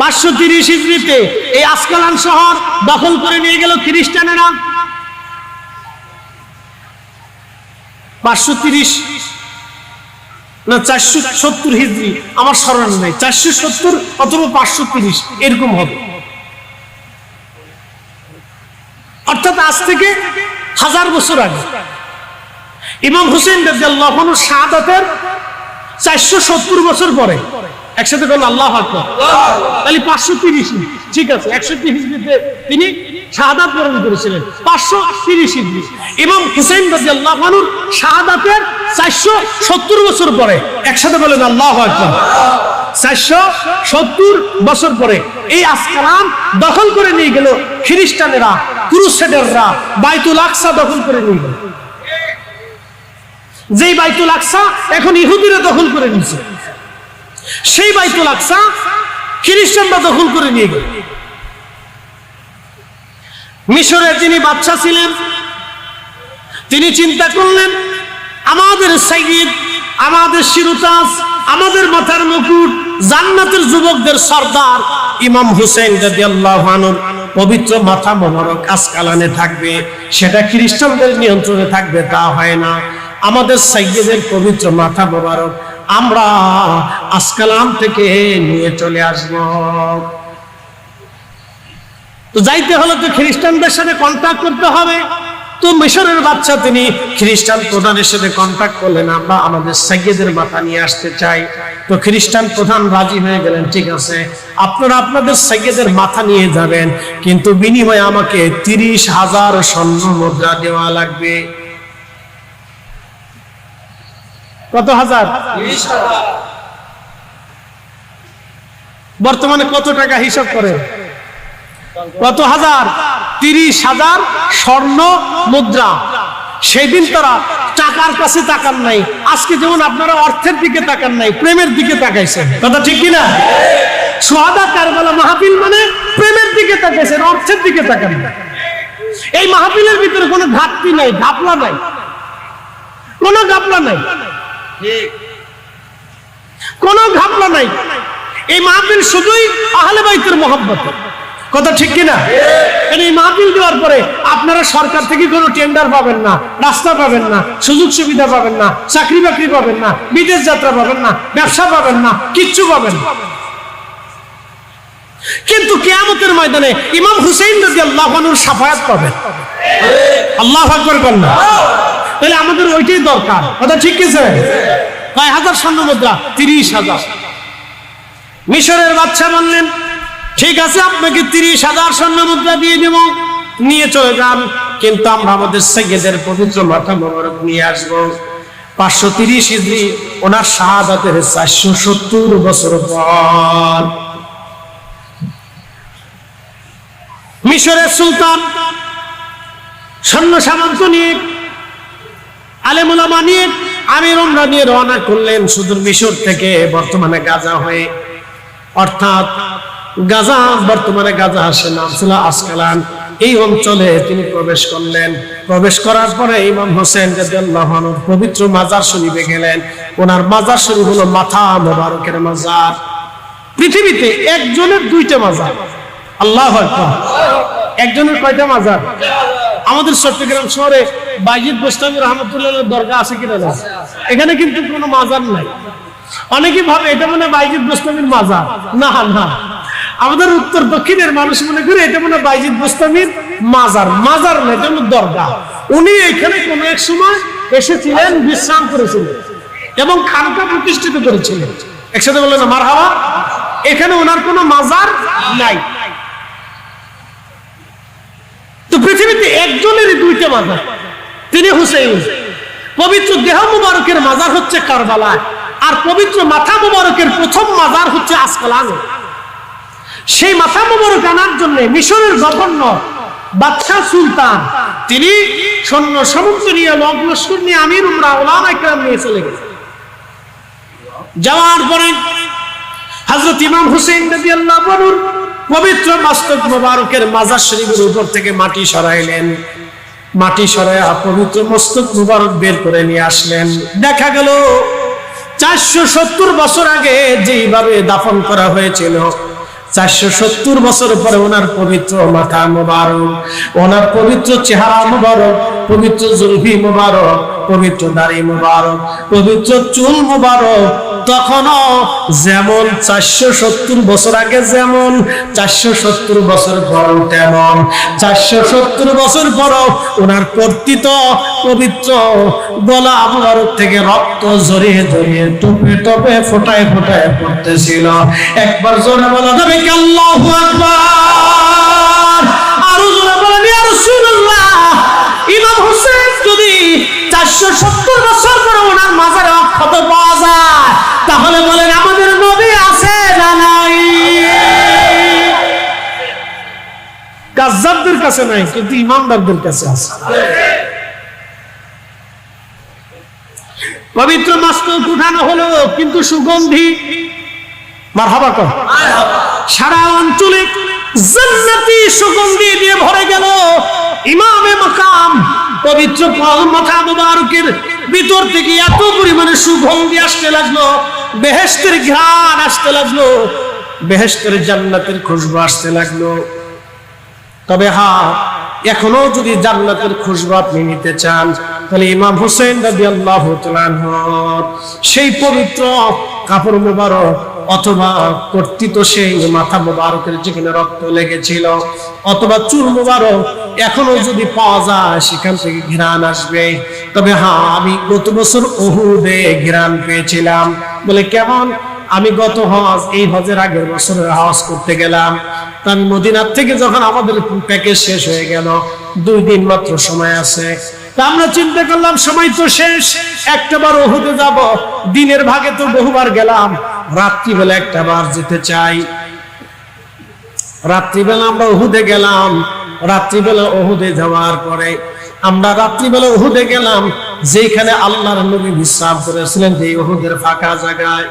530 হিজরিতে এই আসকালান শহর দখল করে নিয়ে গেল খ্রিস্টানেরা। 530 না 470 হিজরি, আমার স্মরণ নেই, 470 অথবা 530 এরকম হবে। অর্থাৎ আজ থেকে 1000 বছর আগে ইমাম হুসাইন রাদিয়াল্লাহু আনহু শাহাদাতের 470 বছর পরে, একসাথে বলুন আল্লাহু আকবার, তাহলে 530, ঠিক আছে, 61 হিজরিতে তিনি শাহাদাত বরণ করেছিলেন। 530 হিজরি ইমাম হুসাইন রাদিয়াল্লাহু আনহুর শাহাদাতের 470 বছর পরে, একসাথে বলেন আল্লাহু আকবার। 470 বছর পরে এই আসকালান দখল করে নিয়ে গেল খ্রিস্টানেরা, ক্রুসেডাররা, বাইতুল আকসা দখল করে নিয়ে গেল। যেই বাইতুল আকসা এখন ইহুদিরা দখল করে নিয়েছে, সেই বাইতুল আকসা খ্রিস্টানরা দখল করে নিয়ে গেল। মিশরে যিনি বাদশা ছিলেন, তিনি চিন্তা করলেন, আমাদের সাইয়্যিদ, আমাদের শিরতাজ, আমাদের মাথার মুকুট, জান্নাতের যুবকদের সর্দার ইমাম হুসাইন রাদিয়াল্লাহু আনহুর পবিত্র মাথা মোবারক আসকালানে থাকবে, সেটা খ্রিস্টানদের নিয়ন্ত্রণে থাকবে, তা হয় না। আমাদের সাইয়্যিদের পবিত্র মাথা মোবারক আমরা আসকালান থেকে নিয়ে চলে আসব। তো যাইতে হলে তো খ্রিস্টানদের সাথে কন্ট্যাক্ট করতে হবে। তো মিশরের বাদশা তিনি খ্রিস্টান প্রধানের সাথে কন্ট্যাক্ট করলেন, আমরা আমাদের সাইয়্যিদের মাথা নিয়ে আসতে চাই। তো খ্রিস্টান প্রধান রাজি হয়ে গেলেন, ঠিক আছে, আপনারা আপনাদের সাইয়্যিদের মাথা নিয়ে যাবেন, কিন্তু বিনিময়ে আমাকে 30,000 স্বর্ণ মুদ্রা দেওয়া লাগবে। কত হাজার? 30,000। বর্তমানে কত টাকা হিসাব করেন? কত হাজার? 30,000 স্বর্ণ মুদ্রা। সেই দিন তারা টাকার কাছে তাকান নাই, আজকে যেমন আপনারা অর্থের দিকে তাকান নাই, প্রেমের দিকে তাকাইছেন, কথা ঠিক কিনা? সুহাদা কারবালা মাহফিল মানে প্রেমের দিকে তাকাইছেন, অর্থের দিকে তাকান নাই। এই মাহফিলের ভিতরে কোনো ঘাটতি নাই, ঘাপলা নাই, কোনো ঘাপলা নাই, কোনো ঘাপলা নাই। এই মাহফিল শুধুই আহলে বাইতের মহব্বত, কথা ঠিক কিনা? এই মাহফিল দেওয়ার পরে আপনারা সরকার থেকে কোনো টেন্ডার পাবেন না, রাস্তা পাবেন না, সুযোগ সুবিধা পাবেন না, চাকরি বাকরি পাবেন না, বিদেশ যাত্রা পাবেন না, ব্যবসা পাবেন না, কিচ্ছু পাবেন না। কিন্তু কিয়ামতের ময়দানে ইমাম হুসাইন রাদিয়াল্লাহু আনহুর শাফায়াত পাবেন। আল্লাহু আকবার বলেন না? তাহলে আমাদের ওইটাই দরকার, কথা ঠিক আছে? কয় হাজার স্বর্ণ মুদ্রা? 30,000। মিশরের বাদশা বললেন, ঠিক আছে, আপনাকে 30,000 স্বর্ণ মুদ্রা দিয়ে দেব, নিয়ে চলে যান, কিন্তু আমরা আমাদের সাইয়্যিদের পবিত্র মাথা মোবারক নিয়ে আসবো। 530 হিজরি ওনার শাহাদাতের 470 বছর পর মিশরের সুলতান সৈন্য সামন্ত নিয়ে আলেম ওলামা নিয়ে আমির উমরা নিয়ে রওনা করলেন সুদূর মিশর থেকে বর্তমানে গাজা হয়ে, অর্থাৎ গাজা বর্তমানে গাজা আসে নাম ছিল আসকালান, এই অঞ্চলে তিনি প্রবেশ করলেন। প্রবেশ করার পরে ইমাম হোসেন রাদিয়াল্লাহু আনহু পবিত্র মাজার শরীফে গেলেন। ওনার মাজার শরীফ হলো মাথা মোবারকের মাজার। পৃথিবীতে একজনের দুইটা মাজার। আল্লাহু আকবার। একজনের কয়টা মাজার? আমাদের চট্টগ্রাম শহরে বাইজিদ বোস্তামি রহমতুল্লাহর দরগা আছে কিনা না? এখানে কিন্তু কোনো মাজার নাই। অনেকে ভাবে এটা মনে বাইজিদ বোস্তামির মাজার। না না, আমাদের উত্তর দক্ষিণের মানুষ মনে করে এটা মনে বাইজিদ বোস্তামির মাজার। মাজার না, এটা হলো দরগা। উনি এখানে কোন এক সময় এসেছিলেন, বিশ্রাম করেছিলেন এবং খানকা প্রতিষ্ঠিত করেছিলেন। একসাথে বললেন না মারহাবা। এখানে ওনার কোনো মাজার নাই। তো পৃথিবীতে একজনেরই দুইটা মাজার, তিনি হুসেইন। পবিত্র দেহ মুবারকের মাজার হচ্ছে কারবালা, আর পবিত্র মাথা মুবারকের প্রথম মাজার হচ্ছে আসকালানে। সেই মাথা মুবারক আনার জন্য মিশরের গভর্নর বাদশাহ সুলতান তিনি সৈন্য সামন্ত নিয়ে লগ্নস্কর নিয়ে আমির উমরা ওলামা ইকরাম নিয়ে চলে গেছেন। যাওয়ার পরে হযরত ইমাম হুসেইন রাদিয়াল্লাহু আনহু পবিত্র মস্তক মুবারকের মাজার শরীফের উপর থেকে মাটি সরাইলেন। মাটি সরাইয়া পবিত্র মস্তক মুবারক বের করে নিয়ে আসলেন। দেখা গেল 470 বছর আগে যেইভাবে দাফন করা হয়েছিল, 470 বছর পরে ওনার পবিত্র মাথা মুবারক, ওনার পবিত্র চেহারা মুবারক, পবিত্র জুলফি মুবারক, পবিত্র দাড়ি মুবারক, পবিত্র চুল মুবারক তখনও যেমন 470 বছর আগে যেমন, 470 বছর পর তেমন, 470 বছর পর ওনার কর্তৃত পবিত্র গলা মুবারক থেকে রক্ত ঝরিয়ে ঝরিয়ে টুপে টুপে ফোটায় ফোটায় পড়তেছিল। একবার জোরে বলা যাবে কি আল্লাহু আকবার? আরো জোরে বলেন ইয়া রাসূলুল্লাহ। ইমাম হোসেন যদি 470 বছর পর ওনার মাজারে অক্ষত পাওয়া যায়, তাহলে বলেন আমাদের নবী আছে না নাই? কাযযাবদের কাছে নাই, কিন্তু ইমানদারদের কাছে আছে। পবিত্র মস্তক উঠানো হলো, কিন্তু সুগন্ধি মারহাবা কর, সারা অঞ্চলে জান্নাতি সুগন্ধি দিয়ে ভরে গেল। ইমামে মাকাম পবিত্র মাথা মুবারকের ভিতর থেকে এত পরিমাণে সুগন্ধি আসতে লাগলো, বেহেশতের ঘ্রাণ আসতে লাগলো, বেহেশতের জান্নাতের খুশবু আসতে লাগলো। তবে হ্যাঁ, এখনো যদি জান্নাতের খুশবু আপনি নিতে চান, তাহলে ইমাম হোসেন রাদিয়াল্লাহু তাআলা আনহুর সেই পবিত্র কাপড় মুবারক অথবা কর্তৃত সেই মাথা মুবারকের যেখানে রক্ত লেগেছিল অথবা চুল মুবারক এখনো যদি পাওয়া যায়, সেখান থেকে ঘ্রাণ আসবে। তবে হ্যাঁ, আমি গত বছর উহুদে ঘ্রাণ পেয়েছিলাম। বলে কেমন? আমি গত হজ, এই হজের আগের বছরের হজ করতে গেলাম। আমি মদিনার থেকে যখন আমাদের প্যাকেজ শেষ হয়ে গেল, 2 দিন মাত্র সময় আছে, আমরা চিন্তা করলাম সময় তো শেষ, একটা বার উহুদে যাব। দিনের ভাগে তো বহুবার গেলাম, রাত্রিবেলা একটা বার যেতে চাই। রাত্রিবেলা আমরা উহুদে গেলাম। রাত্রিবেলা উহুদে যাওয়ার পরে আমরা রাত্রিবেলা উহুদে গেলাম, যেখানে আল্লাহর নবী বিশ্রাম করেছিলেন, যে উহুদের ফাঁকা জায়গায়।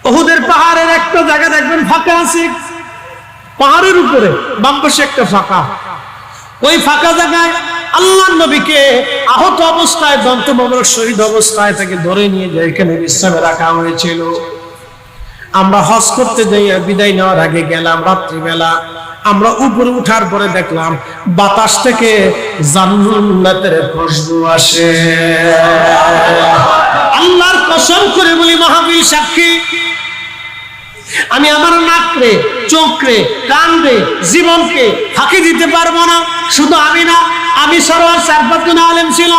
উহুদের পাহাড়ের একটা জায়গা দেখবেন ফাঁকা আছে, পাহাড়ের উপরে বাম পাশে একটা ফাঁকা। ওই ফাঁকা জায়গায় আল্লাহর নবীকে আহত অবস্থায়, দন্ত মোবারক শহীদ অবস্থায় তাকে ধরে নিয়ে যায়, এখানে বিশ্রামে রাখা হয়েছিল। আমরা হজ করতে যাই, বিদায় নেওয়ার আগে গেলাম রাত্রিবেলা। আমরা উপরে উঠার পরে দেখলাম বাতাস থেকে জান্নাতের খুশবু আসে। আল্লাহর কসম করে বলি, মাহফিল সাক্ষী, আমি আমার নাকরে, চোখরে, কানরে, জীবনকে ফাঁকি দিতে পারবো না। শুধু আমি না, আমি সরোয়ার 4-5 জন আলেম ছিল।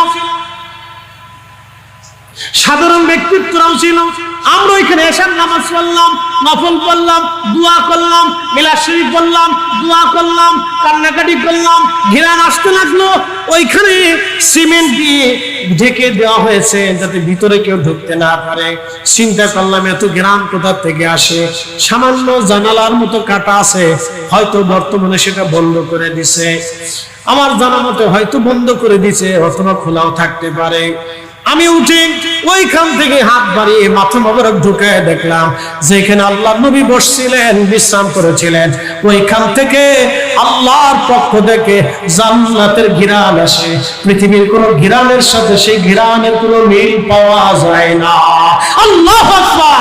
সাধারণ ব্যক্তিত্বরাও ছিল। আমরা এখানে এশার নামাজ পড়লাম, নফল পড়লাম, দোয়া করলাম, মিলাদ শরীফ পড়লাম, দোয়া করলাম, কান্নাকাটি করলাম, ঘৃণা আসতে লাগলো। ওইখানে সিমেন্ট দিয়ে ঢেকে দেওয়া হয়েছে যাতে ভিতরে কেউ ঢুকতে না পারে। চিন্তা করলাম এত ঘ্রাণ কোথা থেকে আসে? সামান্য জানালার মতো কাটা আছে, হয়তো বর্তমানে সেটা বন্ধ করে দিছে। আমার জানা মতে হয়তো বন্ধ করে দিছে, অথবা খোলাও থাকতে পারে। আমি উঠে ওইখান থেকে হাত বাড়িয়ে মাথা মোবারক ঢুকায় দেখলাম যেখানে আল্লাহর নবী বসছিলেন, বিশ্রাম করেছিলেন, ওইখান থেকে আল্লাহর পক্ষ থেকে জান্নাতের ঘ্রাণ আসে। পৃথিবীর কোন ঘ্রাণের সাথে সেই ঘ্রাণের কোনো মিল পাওয়া যায় না। আল্লাহু আকবার।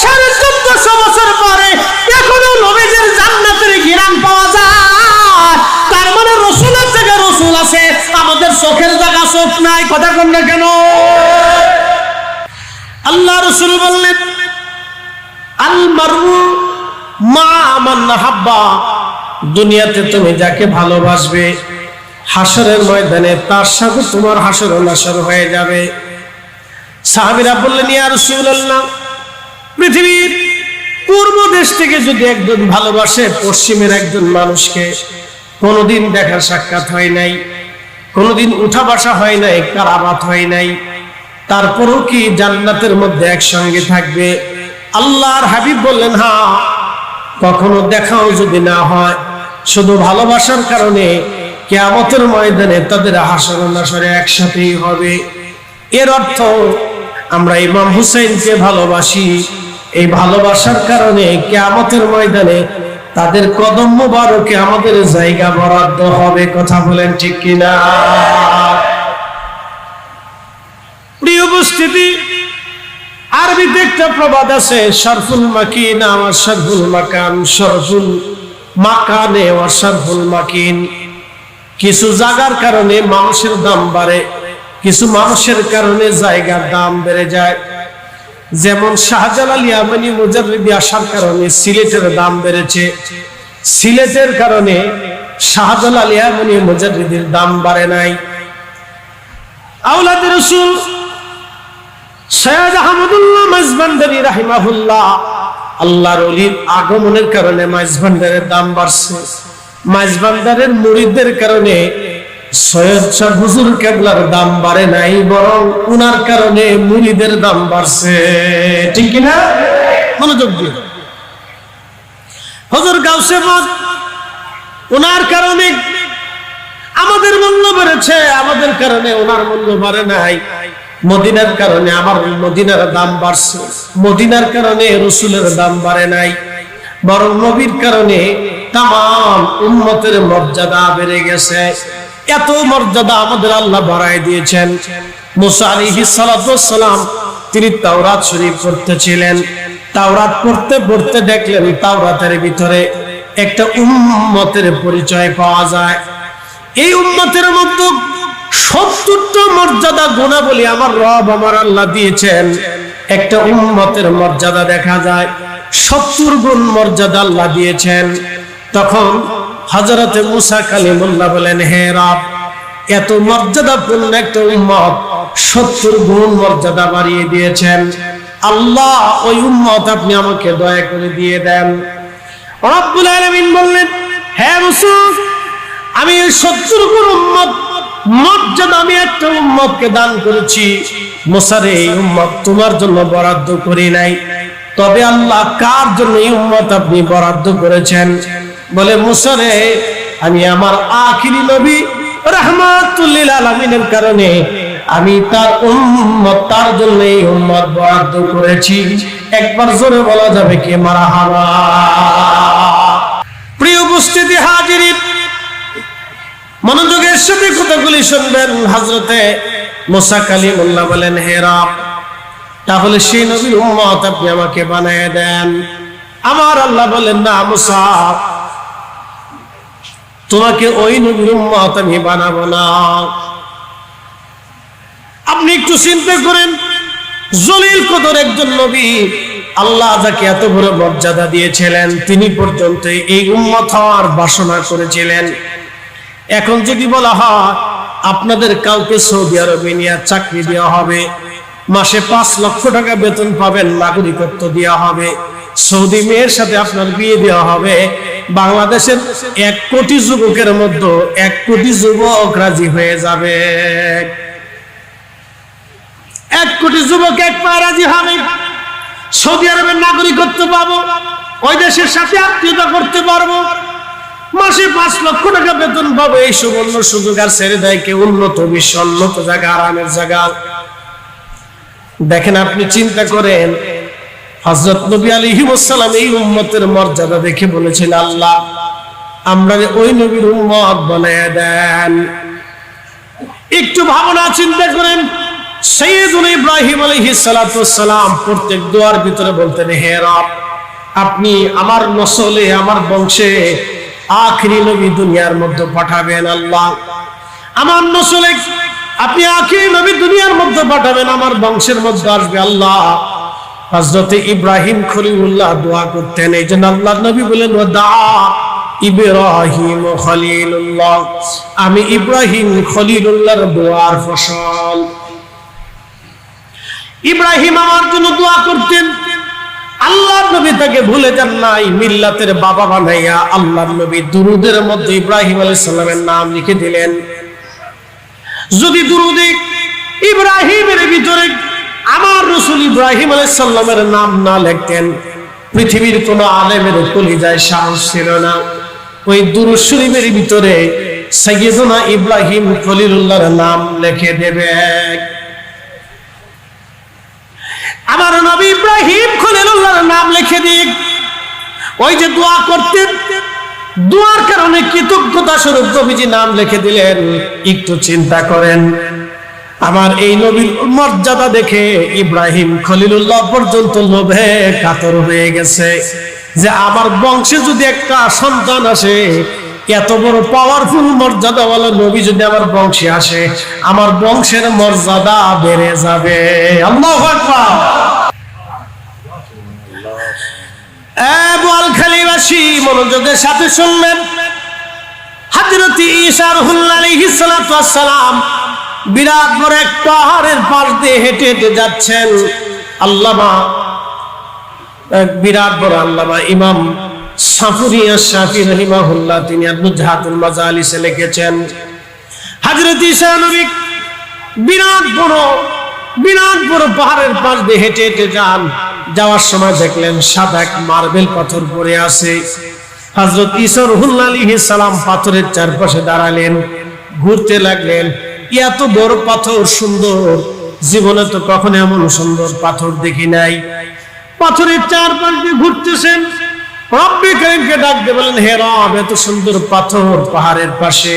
1450 বছর পরে এখনো নবীদের জান্নাতের ঘ্রাণ পাওয়া যায়। তার মানে রাসূলের জায়গা রাসূল আছে, আমাদের চোখের জায়গা চোখ নাই। কথা কোন না কেন? আল্লাহ রাসূল বললেন আল মারউ মা মান হাব্বা, দুনিয়াতে তুমি যাকে ভালোবাসবে হাশরের ময়দানে তার সাথে তোমার হাশর ও নাশর হয়ে যাবে। সাহাবীরা বললেন ইয়া রাসূলুল্লাহ, পৃথিবীর পূর্ব দেশ থেকে যদি একজন ভালোবাসে পশ্চিমের একজন মানুষকে, কোনদিন দেখা সাক্ষাৎ হয় নাই, কোনদিন উঠা বসা হয় নাই, কারাবাত হয় নাই, তারপরও কি জান্নাতের মধ্যে একসঙ্গে থাকবে? আল্লাহর হাবিব বললেন হ্যাঁ, কখনো দেখাও যদি না হয়, শুধু ভালোবাসার কারণে কিয়ামতের ময়দানে তাদের হাশর ও নাশরে একসাথেই হবে। এর অর্থ আমরা ইমাম হুসাইনকে ভালোবাসি, এই ভালোবাসার কারণে কিয়ামতের ময়দানে তাদের কদম মোবারকে আমাদের জায়গা বরাদ্দ হবে। কথা বলেন ঠিক কিনা? প্রিয় উপস্থিতি, আরবিতে একটা প্রবাদ আছে, শরফুল মাকিন ওয়া শরফুল মাকান, শরফুল মাকানে ওয়া শরফুল মাকিন। কিছু জায়গার কারণে মানুষের দাম বাড়ে, কিছু মানুষের কারণে জায়গার দাম বেড়ে যায়। যেমন শাহজালাল ইয়ামানি মুজাররিদি আসার কারণে সিলেটের দাম বেড়েছে, সিলেটের কারণে শাহজালাল ইয়ামানি মুজাররিদির দাম বাড়ে নাই। আওলাদ রাসূল সৈয়দ আহমদুল্লাহ মাইজভান্ডারী রাহিমাহুল্লাহ, আল্লাহর ওলির আগমনের কারণে মাইজভান্ডারের দাম বাড়ছে। মাইজভান্ডারের মুরিদদের কারণে সৈয়দ শাহ হুজুর কেবলার দাম বাড়ে নাই, বরং উনার কারণে মুরিদের দাম বাড়ছে। ঠিক কিনা? মনোযোগ দিয়ে। হুজুর গাউসে পাক, উনার কারণে আমাদের মূল্য বেড়েছে, আমাদের কারণে ওনার মূল্য বাড়ে নাই। মদিনার কারণে আমার মদিনার দাম বাড়ছে, মদিনার কারণে রাসূলের দাম বাড়ে নাই, বরং নবীর কারণে তামাম উম্মতের মর্যাদা বেড়ে গেছে। এত মর্যাদা আমাদের আল্লাহ বাড়ায় দিয়েছেন। মুসা আলাইহিস সালাতু ওয়াস সালাম তিনি তাওরাত শরীফ পড়তেছিলেন, তাওরাত পড়তে পড়তে দেখলেন তাওরাতের ভিতরে একটা উম্মতের পরিচয় পাওয়া যায়। এই উম্মতের মধ্যে 70টা মর্যাদা গুণাবলী আমার রব আমার আল্লাহ দিয়েছেন। একটা উম্মতের মর্যাদা দেখা যায় 70 গুণ মর্যাদা আল্লাহ দিয়েছেন। তখন হযরতে মুসা কালিমুল্লাহ বলেন, হে রব, এত মর্যাদাপূর্ণ একটা উম্মত 70 গুণ মর্যাদা বাড়িয়ে দিয়েছেন। আল্লাহ ওই উম্মত আপনি আমাকে দয়া করে দিয়ে দেন। রব্বুল আলামিন বললেন, হে মুসা, আমি 70 গুণ উম্মত মর্যাদা আমি একটা উম্মতকে দান করেছি। মুসা রে, এই উম্মত তোমার জন্য বরাদ্দ করি নাই, তবে আল্লাহ কার জন্য এই উম্মত আপনি বরাদ্দ করেছেন? বলে, মুসা রে, আমি আমার আখিরি নবী রাহমাতুল লিল আলামিনের কারণে আমি তার উম্মত, তার জন্য এই উম্মত বরাদ্দ করেছি। একবার জোরে বলা যাবে কি মারহাবা? প্রিয় উপস্থিতি হাজিরিন, মনোযোগের সাথে কথাগুলি শুনবেন। হযরতে মুসা কালিমুল্লাহ বলেন, হে রব, তাহলে সেই নবীর উম্মত আপনি আমাকে বানায় দেন। আমার আল্লাহ বলেন, না মুসা, তোমাকে ওই নবীর উম্মত আমি বানাবো না। আপনি একটু চিন্তা করেন, জলিল কদর একজন নবী, আল্লাহ যাকে এত বড় মর্যাদা দিয়েছিলেন, তিনি পর্যন্ত এই উম্মত হওয়ার বাসনা করেছিলেন। এখন যদি বলা হয় আপনাদের কাউকে সৌদি আরবে নিয়ে চাকরি দেওয়া হবে, মাসে 5 লক্ষ টাকা বেতন পাবেন, নাগরিকত্ব দেওয়া হবে, সৌদি মেয়ের সাথে আপনার বিয়ে দেওয়া হবে। বাংলাদেশের 1 কোটি যুবকের মধ্যে 1 কোটি যুবক রাজি হয়ে যাবে। 1 কোটি যুবক এক পা রাজি হবে। সৌদি আরবের নাগরিকত্ব পাবো, ওই দেশের সাথে আত্মীয়তা করতে পারবো, মাসে 5 লক্ষ টাকা বেতন পাবো। এই সুবর্ণ সুযোগ আর ছেড়ে দেয় কে? উন্নত বিশ্ব, উন্নত জায়গা, আরামের জায়গা। দেখেন, আপনি চিন্তা করেন, হযরত নবী আলাইহিস সালাম এই উম্মতের মর্যাদা দেখে বলেছেন, আল্লাহ আমরা ওই নবীর উম্মত বানায়া দেন। একটু ভাবনা চিন্তা করেন, সাইয়্যিদুনা ইব্রাহিম আলাইহিস সালাতু ওয়াস সালাম প্রত্যেক দোয়ার ভিতরে বলতেন, হে রব, আপনি আমার নসলে, আমার বংশে আখেরি নবী দুনিয়ার মধ্যে পাঠাবেন। আল্লাহ আমার নসলে আপনি আখেরি নবী দুনিয়ার মধ্যে পাঠাবেন, আমার বংশের মধ্যে আসবে। আল্লাহ হযরত ইব্রাহিম খলিলুল্লাহ দোয়া করতেন, এই জন্য আল্লাহর নবী বলেন, ওয়াদা ইব্রাহিম খলিলুল্লাহ, আমি ইব্রাহিম খলিলুল্লাহর দোয়ার ফসল। ইব্রাহিম আমার জন্য দোয়া করতেন, আল্লাহর নবী তাকে ভুলে যান নাই, মিল্লাতের বাবা বানাইয়া আল্লাহর নবী দুরুদের মধ্যে ইব্রাহিম আলাইহিস সালামের নাম লিখে দিলেন। যদি দুরুদে ইব্রাহিমের ভিতরে আমার রাসূল ইব্রাহিম আলাইহিস সালামের নাম না লিখতেন, পৃথিবীর কোন আলেমের কলিজায় সাহস ছিল না ওই দুরূদ শরীফের ভিতরে সাইয়্যিদুনা ইব্রাহিম খলিলুল্লাহর নাম লিখে দেবে। আমার নবী ইব্রাহিম খলিলুল্লাহর নাম লিখে দিক, ওই যে দোয়া করতেন, দোয়ার কারণে কৃতজ্ঞতা স্বরূপ নবীজি নাম লিখে দিলেন। একটু চিন্তা করেন, আমার এই নবীর মর্যাদা দেখে ইব্রাহিম খলিলুল্লাহ পর্যন্ত লোভে কাতর হয়ে গেছে যে আমার বংশে যদি একটা সন্তান আসে, এত বড় পাওয়ারফুল মর্যাদাওয়ালা নবী যদি আমার বংশে আসে, আমার বংশের মর্যাদা বেড়ে যাবে। আল্লাহু আকবার। বোয়ালখালীবাসী মনোযোগের সাথে শুনবেন, হযরত ঈসা আলাইহিস সালাতু ওয়াস সালাম বিরাট বড় এক পাহাড়ের পাশ দিয়ে হেঁটে হেঁটে যাচ্ছেন। আল্লামা, বিরাট বড় আল্লামা ইমাম সাফুরি আশ-শাফি রাহিমাহুল্লাহ, তিনি নুজহাতুল মাজালিসে লিখেছেন, হযরত ঈসা নবী বিরাট বড় পাহাড়ের পাশ দিয়ে হেঁটে হেঁটে যান। যাওয়ার সময় দেখলেন সাদা এক মার্বেল পাথর পড়ে আছে। হযরত ঈসা আলাইহিস সালাম পাথরের চারপাশে দাঁড়ালেন, ঘুরতে লাগলেন। এত বড় পাথর, সুন্দর, জীবনে তো কখনো এমন সুন্দর পাথর দেখি নাই। পাথরের চারপাশ দিয়ে ঘুরতেছেন, রব্বে কারীমকে ডাক দিয়ে বলেন, হে রব, এত সুন্দর পাথর পাহাড়ের পাশে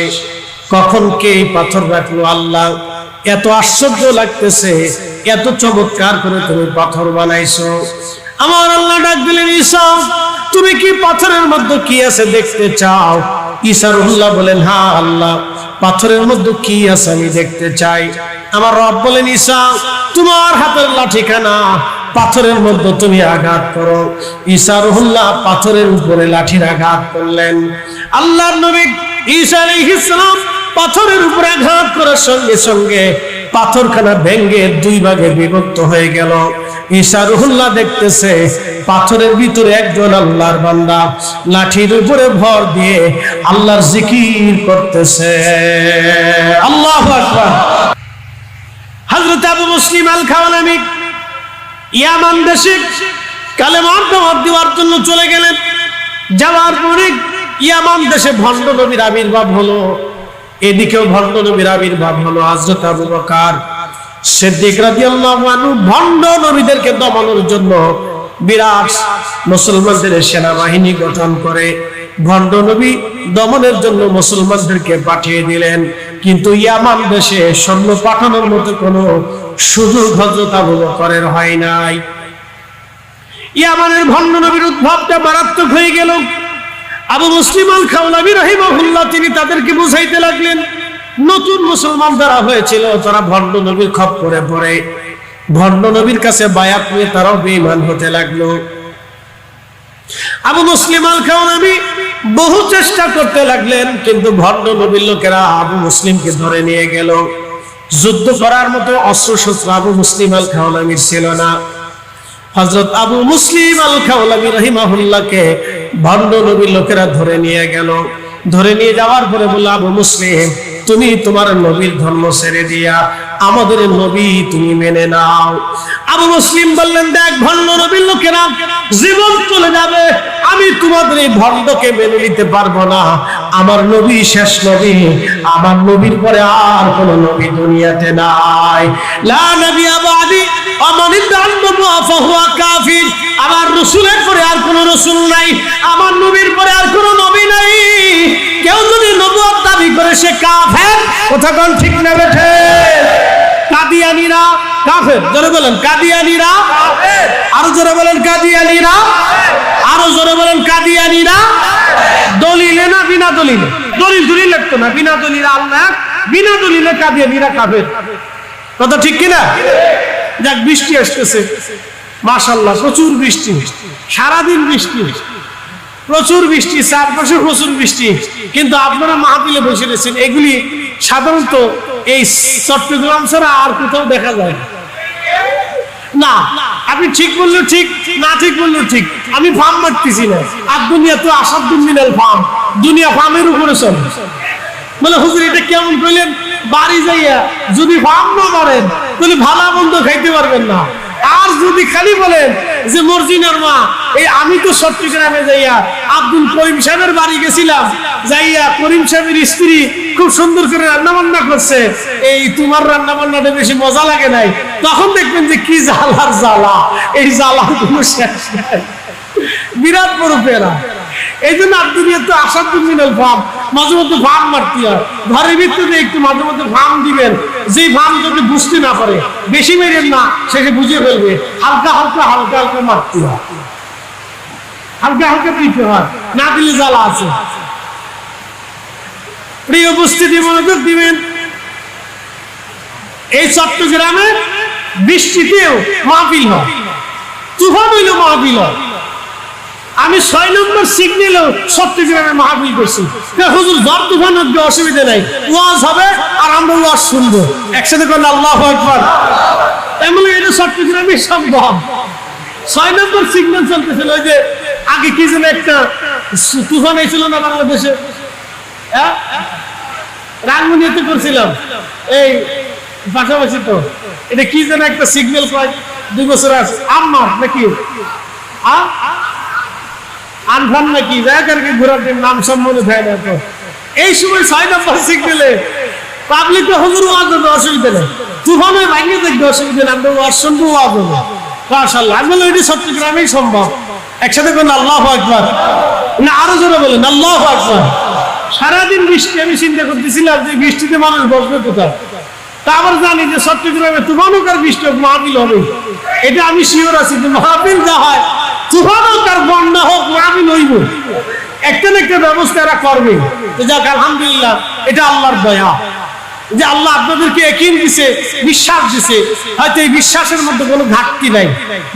কখন কে এই পাথর রাখলো? আল্লাহ, এত আশ্চর্য লাগতেছে, এত চমৎকার করে তুমি পাথর বানাইছো। আমার আল্লাহ ডাক দিলেন, ঈসা, তুমি কি পাথরের মধ্যে কি আছে দেখতে চাও? ঈসা রুহুল্লাহ বলেন, হ্যাঁ আল্লাহ, পাথরের মধ্যে কি আছে আমি দেখতে চাই। আমার রব বলেন, ঈসা, তোমার হাতের লাঠিখানা পাথরের মধ্যে তুমি আঘাত করো। ঈসা রুহুল্লাহ পাথরের উপরে লাঠির আঘাত করলেন। আল্লাহর নবী ঈসা আলাইহিস সালাম পাথরের উপরে আঘাত করার সঙ্গে সঙ্গে পাথরখানা ভেঙে 2 ভাগে বিভক্ত হয়ে গেল। ঈসা রুহুল্লাহ দেখতেছে পাথরের ভিতরে একজন আল্লাহর বান্দা লাঠির উপরে ভর দিয়ে আল্লাহর জিকির করতেছে। আল্লাহু আকবার। হযরত আবু মুসলিম আল খাওয়ালামি ইয়ামান দেশে কালেমার দাওয়াত দেওয়ার জন্য চলে গেলেন। যাওয়ার পরে ইয়ামান দেশে ভণ্ড নবীর আবির্ভাব হলো, এদিকেও ভণ্ড নবীর আবির্ভাব হলো। হযরত আবু বকর সিদ্দিক রাদিয়াল্লাহু আনহু ভণ্ড নবীদেরকে দমনের জন্য বিরাট মুসলমানদের সেনাবাহিনী গঠন করে ভণ্ড নবী দমনের জন্য মুসলমানদেরকে পাঠিয়ে দিলেন। কিন্তু ইয়ামান দেশে সৈন্য পাঠানোর মতো কোনো সুযোগ হযরত আবু বকরের হয় নাই। ইয়ামানের ভণ্ড নবীর উদ্ভবটা মারাত্মক হয়ে গেল। আবু মুসলিম আল খাওলাবি রাহিমাহুল্লাহ তিনি তাদেরকে বুঝাইতে লাগলেন, নতুন মুসলমান যারা হয়েছিল তারা ভণ্ড নবীর খপ্পরে পড়ে ভণ্ড নবীর কাছে বায়াত নিয়ে তারাও বেঈমান হতে লাগলো। আবু মুসলিম আল খাওলাবি বহু চেষ্টা করতে লাগলেন, কিন্তু ভণ্ড নবীর লোকেরা আবু মুসলিমকে ধরে নিয়ে গেল। যুদ্ধ করার মতো অস্ত্র শস্ত্র আবু মুসলিম আল খাওলামির ছিল না। হযরত আবু মুসলিম আল খাওলামি রাহিমাহুল্লাহকে ভণ্ড নবীর লোকেরা ধরে নিয়ে গেল। ধরে নিয়ে যাওয়ার পরে বলল, আবু মুসলিম, তুমি তোমার নবীর ধর্ম ছেড়ে দিয়া আমাদের নবী তুমি মেনে নাও। আবু মুসলিম বললেন, দেখ ভণ্ড নবীর লোকেরা জীবন চলে যাবে, আমি তোমাদের এই ভণ্ডকে মেনে নিতে পারবো না। আমার নবী শেষ নবী, আমার নবীর পরে আর কোন নবী দুনিয়াতে নাই। লা নবিয়্যা বাদি ওয়া মান ইদ্দাআ ফাহুয়া কাফির। আমার রাসূলের পরে আর কোন রাসূল নাই, আমার নবীর পরে আর কোন নবী নাই। কেউ যদি নবুয়ত দাবি করে সে কাফের। কথা কোন ঠিক না বেঠে? কাদিয়ানীরা কাফের। জোরে বলেন কাদিয়ানীরা কাফের। আরো জোরে বলেন কাদিয়ানীরা কাফের। আরো জোরে বলেন কাদিয়ানীরা। দলিলে না বিনা দলিলে? দলিল লাগতো না, বিনা দলিলে আল্লাহ, বিনা দলিলে কাদিয়ানীরা কাফের। কথা ঠিক কিনা? যাক, বৃষ্টি আসতেছে মাশাআল্লাহ, প্রচুর বৃষ্টি, সারাদিন বৃষ্টি, প্রচুর বৃষ্টি, চারপাশে প্রচুর বৃষ্টি। কিন্তু আপনারা মাহফিলে বসে রয়েছেন, এগুলি সাধারণত এই চট্টগ্রাম ছাড়া আর কোথাও দেখা যায় না। আপনি ঠিক বললেও ঠিক, না ঠিক বললেও ঠিক। আমি ফার্ম মারতেছি না, আর দুনিয়া তো আসাদুল মিনাল ফার্ম, দুনিয়া ফার্মের উপরে চলে। বলে হুজুর এটা কেমন কইলেন? বাড়ি যাইয়া যদি ফার্ম না মারেন তাহলে ভালো মন্দ খাইতে পারবেন না। আর যদি খালি বলেন যে মর্জিনার মা, এই আমি তো চট্টগ্রামে যাইয়া আব্দুল করিম সাহেবের বাড়ি গেছিলাম, যাইয়া করিম সাহেবের স্ত্রী খুব সুন্দর করে রান্না বান্না করছে, এই তোমার রান্না বান্নাটা বেশি মজা লাগে নাই, তখন দেখবেন যে কি জ্বালার জ্বালা, এই জ্বালা কোনো শেষ নাই, বিরাট বড় পেরা। এই জন্য দুনিয়া তো আসাদুল মিনাল ফার্ম, মাঝে মধ্যে ফার্ম মারতে হয়। ঘরের ভিতরে একটু মাঝে মধ্যে ফার্ম দিবেন, যে ফার্ম যদি বুঝতে না পারে, বেশি মেরেন না, সেটা বুঝে ফেলবে। হালকা হালকা হালকা হালকা মারতে হয়, হালকা হালকা দিতে হয়, না দিলে জ্বালা আছে। প্রিয় উপস্থিতি, মনোযোগ দিবেন। এই চট্টগ্রামে বৃষ্টিতেও মাহফিল হয়, তুফান হইল মাহফিল হয়। আমি 6 নম্বর সিগন্যালেও চট্টগ্রামে মাহফিল করছি। হুজুর ঝড় তুফান হবে, অসুবিধা নাই, ওয়াজ হবে আর আমরা ওয়াজ শুনবো একসাথে। করেন আল্লাহু আকবার। এমন এটা চট্টগ্রামে সম্ভব। 6 নম্বর সিগন্যাল চলতেছিল, ওই যে আগে কি যেন একটা তুফান হয়েছিল না বাংলাদেশে, রাঙ্গুনিয়াতে করছিলাম, এই পাশাপাশি তো এটা কি যেন একটা সিগন্যাল কয় 2 বছর আছে, আমার নাকি আনফান নাকি জায়গাকে ঘোরার নাম সম্বন্ধে দেয় না। তো এই সময় 6 নম্বর সিগন্যালে পাবলিক হুজুর ওয়াজ হবে, অসুবিধা নেই, তুফানে ভাঙিয়ে দেখবে, অসুবিধা নেই, আমরা ওয়াজ শুনবো, ওয়াজ হবে মাশাআল্লাহ। আমি বললাম এটি চট্টগ্রামেই সম্ভব। একসাথে বলেন আল্লাহু আকবার, না আরো জোরে বলেন আল্লাহু আকবার। সারাদিন বৃষ্টি, আমি চিন্তা করতেছিলাম যে বৃষ্টিতে মানুষ বসবে কোথায়। তা আবার জানি যে চট্টগ্রামে তুফান হোক আর বৃষ্টি হোক মাহফিল হবে, এটা আমি শিওর আছি যে মাহফিল যা হয়, তুফান হোক আর বন্যা হোক, মাহফিল হইব, একটা না একটা ব্যবস্থা এরা করবে। তো যাক, আলহামদুলিল্লাহ, এটা আল্লাহর দয়া যে আল্লাহ আপনাদেরকে ইয়াকিন দিছে, বিশ্বাস দিছে। হয়তো এই বিশ্বাসের মধ্যে কোনো ঘাটতি নাই।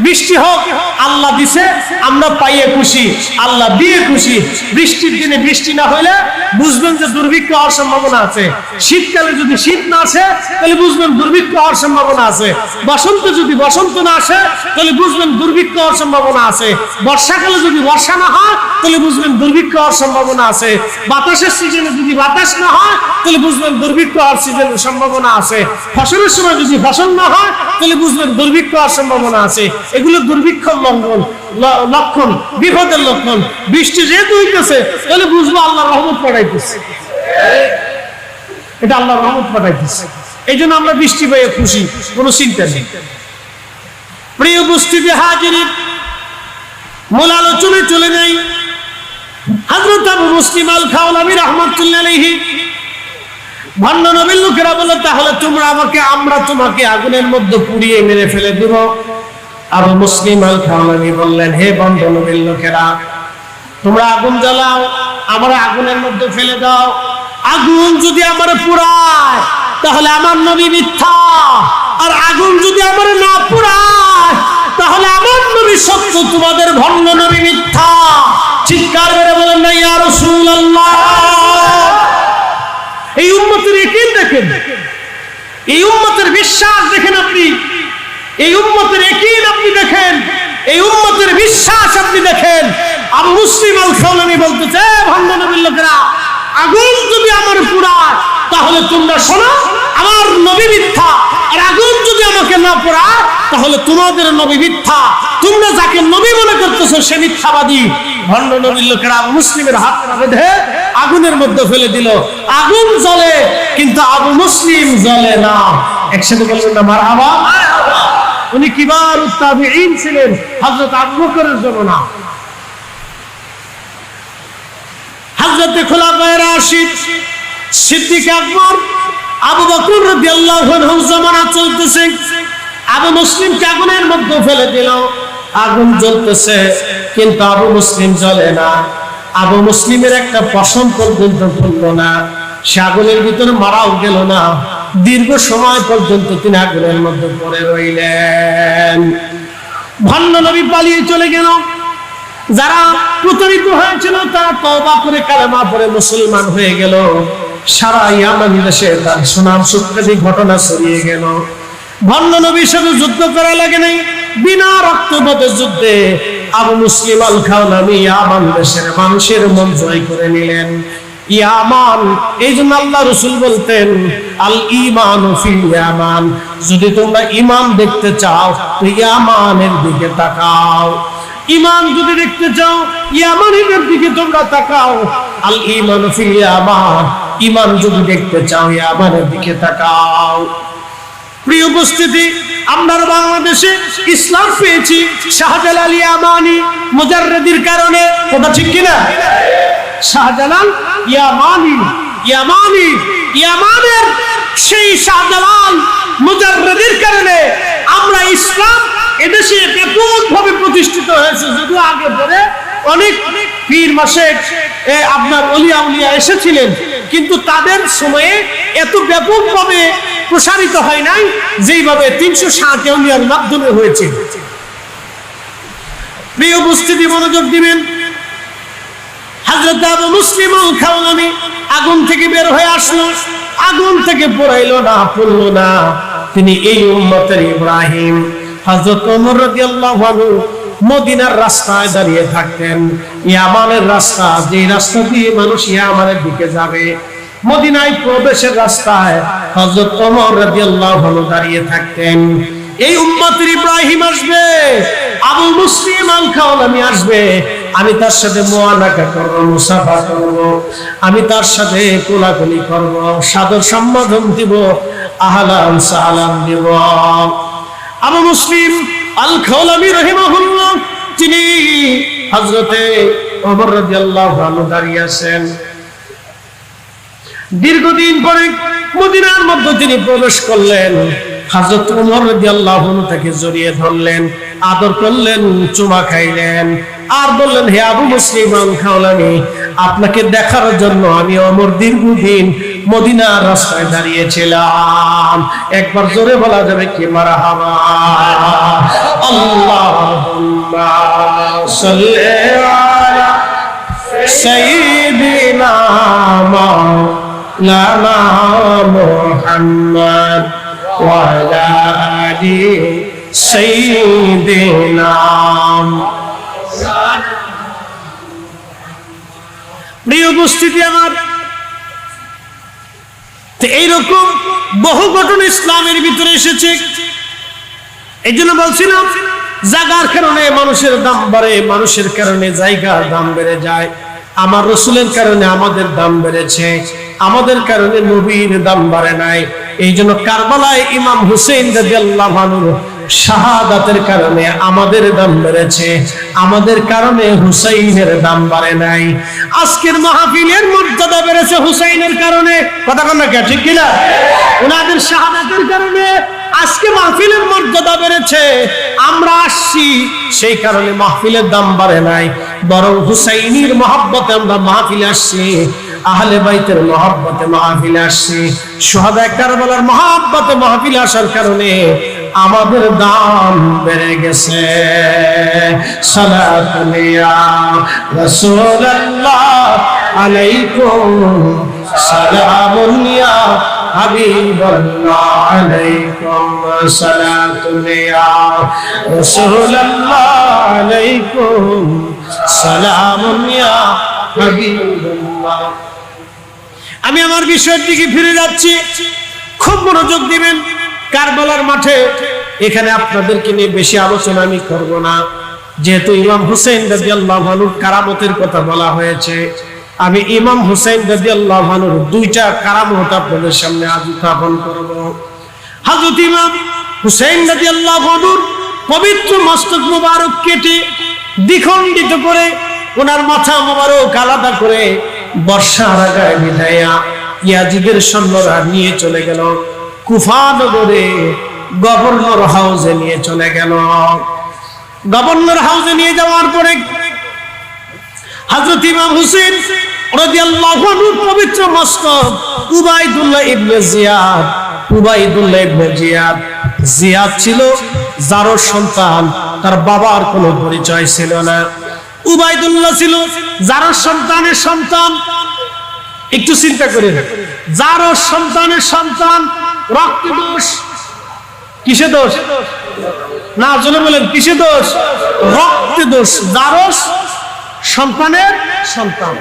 বৃষ্টি হোক, আল্লাহ দিছে, আমরা পাইয়ে খুশি, আল্লাহ দিয়ে খুশি। বৃষ্টির দিনে বৃষ্টি না হইলে বুঝবেন যে দুর্ভিক্ষ হওয়ার সম্ভাবনা আছে। শীতকালে যদি শীত না আসে তাহলে বুঝবেন দুর্ভিক্ষ হওয়ার সম্ভাবনা আছে। বসন্তে যদি বসন্ত না আসে তাহলে বুঝবেন দুর্ভিক্ষ হওয়ার সম্ভাবনা আছে। বর্ষাকালে যদি বর্ষা না হয় তাহলে বুঝবেন দুর্ভিক্ষ হওয়ার সম্ভাবনা আছে। বাতাসের সিজনে যদি বাতাস না হয় তাহলে বুঝবেন দুর্ভিক্ষ হওয়ার সিজনের সম্ভাবনা আছে। ফসলের সময় যদি ফসল না হয় তাহলে বুঝবেন দুর্ভিক্ষ হওয়ার সম্ভাবনা আছে। এগুলো দুর্ভিক্ষর লক্ষণ, বিপদের লক্ষণ। বৃষ্টি যেহেতু হইতেছে তাহলে বুঝবো আল্লাহ রহমত পাঠাইতেছে, এটা আল্লাহ রহমত পাঠাইতেছে। এই জন্য আমরা বৃষ্টি পেয়ে খুশি, কোনো চিন্তা নেই। প্রিয় উপস্থিতি হাজিরিন, মূল আলোচনায় চলে যাই। হযরত আবু মুসলিম আল খাওলামি রাহমাতুল্লাহ আলাইহি ভণ্ড নবীর লোকেরা বলে, তাহলে আমরা তোমাকে আগুনের মধ্যে পুড়িয়ে মেরে ফেলে দেব। আবু মুসলিম আল খাওলামি বললেন, হে ভণ্ড নবীর লোকেরা, তোমরা আগুন জ্বালাও, আমরা আগুনের মধ্যে ফেলে দাও। আগুন যদি আমার পুরায় তাহলে আমার নবী মিথ্যা, আর আগুন যদি আমার না পুরায় তাহলে আমার নবী সত্য, তোমাদের ভণ্ড নবী মিথ্যা। চিৎকার করে বলেন না ইয়া রাসূলুল্লাহ। এই উম্মতের ইয়াকিন দেখেন, এই বিশ্বাস দেখেন আপনি, এই উম্মতের ইয়াকিন আপনি দেখেন, এই উম্মতের বিশ্বাস আপনি দেখেন। আবু মুসলিম আল খাওলানি বলতেছে, ভণ্ড নবীর লোকেরা, আগুন যদি আমার পুরায় তাহলে তোমরা শোনো আমার নবী মিথ্যা, আর আগুন যদি আমাকে না পোড়ায় তাহলে তোমাদের নবী মিথ্যা, তোমরা যাকে নবী মনে করতেছো সে মিথ্যাবাদী। ভণ্ড নবীর লোকেরা আবু মুসলিমের হাত বেঁধে আগুনের মধ্যে ফেলে দিল। আগুন জ্বলে কিন্তু আবু মুসলিম জ্বলে না। একসাথে বলবেন না মারহাবা। উনি কিবার তাবিঈন ছিলেন, হযরত আবু বকরের জমানা। হযরত খুলাফায়ে রাশিদ, সিদ্দিক আকবর, আবু বকর রাদিয়াল্লাহু আনহু জামানা চলতেছে। আবু মুসলিমকে আগুনের মধ্যে ফেলে দিল, আগুন জ্বলতেছে কিন্তু আবু মুসলিম জ্বলে না। আবু মুসলিমের একটা পশম পর্যন্ত জ্বলল না, সে আগুনের ভিতরে মারাও গেল না। দীর্ঘ সময় পর্যন্ত তিনি আগুনের মধ্যে পড়ে রইলেন। ভণ্ড নবী পালিয়ে চলে গেল। যারা প্রতারিত হয়েছিল তারা তওবা করে কালেমা পড়ে মুসলমান হয়ে গেল। সারা ইয়ামান দেশে তার সুনাম সুখ্যাতি ঘটনা ছড়িয়ে গেল। ভণ্ড নবীর সাথে যুদ্ধ করা লাগে নাই, বিনা রক্তপাতের যুদ্ধে আবু মুসলিম আল খাওলানি ইয়ামান দেশের মানুষের মন জয় করে নিলেন। ইয়ামান, এই জন্য আল্লাহ রাসূল বলতেন আল ঈমান ফিল ইয়ামান, যদি তোমরা ঈমান দেখতে চাও তো ইয়ামানের দিকে তাকাও। ঈমান যদি দেখতে চাও ইয়ামানের দিকে তোমরা তাকাও। আল ঈমান ফিল ইয়ামান, ঈমান যদি দেখতে চাও ইয়ামানের দিকে তাকাও। প্রিয় উপস্থিতি, আমরা বাংলাদেশে ইসলাম পেয়েছি শাহজালাল ইয়ামানি মুজাররিদের কারণে, কথা ঠিক কিনা? শাহজালাল ইয়ামানি, ইয়ামানি, ইয়ামানের সেই শাহজালাল মুজাররিদের কারণে আমরা ইসলাম এদেশে ব্যাপকভাবে প্রতিষ্ঠিত হয়েছে। যদিও আগে পরে অনেক পীর মাশেখ আপনার ওলিয়া উলিয়া এসেছিলেন, কিন্তু তাদের সময়ে এত ব্যাপকভাবে প্রসারিত হয় নাই যেইভাবে 360 উলিয়ার মাধ্যমে হয়েছে। প্রিয় উপস্থিতি, মনোযোগ দিবেন। হযরত আবু মুসলিম আল খাওলানি আগুন থেকে বের হয়ে আসলো, আগুন থেকে পড়াইলো না, পড়লো না। তিনি এই উম্মতের ইব্রাহিম। হযরত ওমর রাদিয়াল্লাহু আনহু মদিনার রাস্তায় দাঁড়িয়ে থাকতেন। ইয়ামানের রাস্তা, যে রাস্তা দিয়ে মানুষ ইয়ামানের দিকে যাবে, মদিনায় প্রবেশের রাস্তায় হযরত ওমর রাদিয়াল্লাহু আনহু দাঁড়িয়ে থাকতেন। এই উম্মতের ইব্রাহিম আসবে, আবু মুসলিম আল খাওলানি আসবে, আমি তার সাথে মুআনাকা করব, মুসাফা করব, আমি তার সাথে কোলাকুলি করব, সাদর সম্বোধন দিব, আহলান সালাম দিব। আবু মুসলিম আল খাওলানি রাহিমাহুল্লাহ তিনি হযরতে ওমর রাদিয়াল্লাহু আনহু দাঁড়িয়ে আছেন। দীর্ঘদিন পরে মদিনার মধ্যে তিনি প্রবেশ করলেন। হযরত ওমর রাদিয়াল্লাহু আনহু তাকে জড়িয়ে ধরলেন, আদর করলেন, চুমা খাইলেন, আর বললেন, হে আবু মুসলিম আল খাওলানি, আপনাকে দেখার জন্য আমি ওমর দীর্ঘদিন মদিনার রাস্তায় দাঁড়িয়েছিলাম। একবার জোরে বলা যাবে কি মারহাবা? আল্লাহুম্মা সাল্লি আলা সাইয়্যিদিনা মাওলানা মুহাম্মদ ওয়া আলা আলি সাইয়্যিদিনা। প্রিয় উপস্থিতি আমার, এইরকম বহু ঘটনা ইসলামের ভিতরে এসেছে। এই জন্য বলছিলাম, জায়গার কারণে মানুষের দাম বাড়ে, মানুষের কারণে জায়গার দাম বেড়ে যায়। আমার রাসূলের কারণে আমাদের দাম বেড়েছে, আমাদের কারণে নবীর দাম বাড়ে নাই। এই জন্য কারবালায় ইমাম হুসেইন রাদিয়াল্লাহু আনহু শাহাদাতের কারণে আমাদের দাম বেড়েছে, আমাদের কারণে হুসাইনের দাম বাড়ে নাই। আজকের মাহফিলের মর্যাদা বেড়েছে হুসাইনের কারণে, কথা বলেন না ঠিক কিনা? ওনাদের শাহাদাতের কারণে আজকে মাহফিলের মর্যাদা বেড়েছে। আমরা আসছি সেই কারণে মাহফিলের দাম বাড়ে নাই, বরং হুসাইনির মহব্বতে আমরা মাহফিলে আসছি, আহলে বাইতের মহব্বতে মাহফিলে আসছি, শুহাদায়ে কারবালার মহব্বতে মাহফিলে আসার কারণে আমাদের দাম বেড়ে গেছে। সালাতুন ইয়া রাসূলুল্লাহ আলাইকুম, সালামুন ইয়া হাবিবাল্লাহ আলাইকুম সালাতুন ইয়া রাসূলুল্লাহ আলাইকুম সালামুন ইয়া হাবিবাল্লাহ। আমি আমার বিষয়ের দিকে ফিরে যাচ্ছি, খুব মনোযোগ দিবেন। কারবালার মাঠে এখানে আপনাদেরকে নিয়ে বেশি আলোচনা আমি করব না, যেহেতু ইমাম হুসাইন রাদিয়াল্লাহু আনহুর কারামতের কথা বলা হয়েছে। আমি ইমাম হুসাইন রাদিয়াল্লাহু আনহুর দুইটা কারামত আপনাদের সামনে আজ উত্থাপন করব। হযরত ইমাম হুসাইন রাদিয়াল্লাহু আনহুর পবিত্র মস্তক মোবারক কেটে দ্বিখণ্ডিত করে ওনার মাথা মোবারক আলাদা করে বর্ষার আগায় বিদায়া ইয়াজিদের সৈন্যরা নিয়ে চলে গেল কুফা নগরে, গভর্নর হাউসে নিয়ে চলে গেল। গভর্নর হাউসে নিয়ে যাওয়ার পরে হযরত ইমাম হুসাইন রাদিয়াল্লাহু আনহুর পবিত্র মস্তক উবাইদুল্লাহ ইবনে জিয়াদ, উবাইদুল্লাহ ইবনে জিয়াদ, জিয়াদ ছিল জারর সন্তান, তার বাবার কোনো পরিচয় ছিল না। উবাইদুল্লাহ ছিল জারর সন্তানের সন্তান। একটু চিন্তা করেন, জারর সন্তানের সন্তান, রক্ত দোষ। কিসে দোষ? না জোরে বলেন, কিসে দোষ? রক্ত দোষ। জারর সন্তানের সন্তান,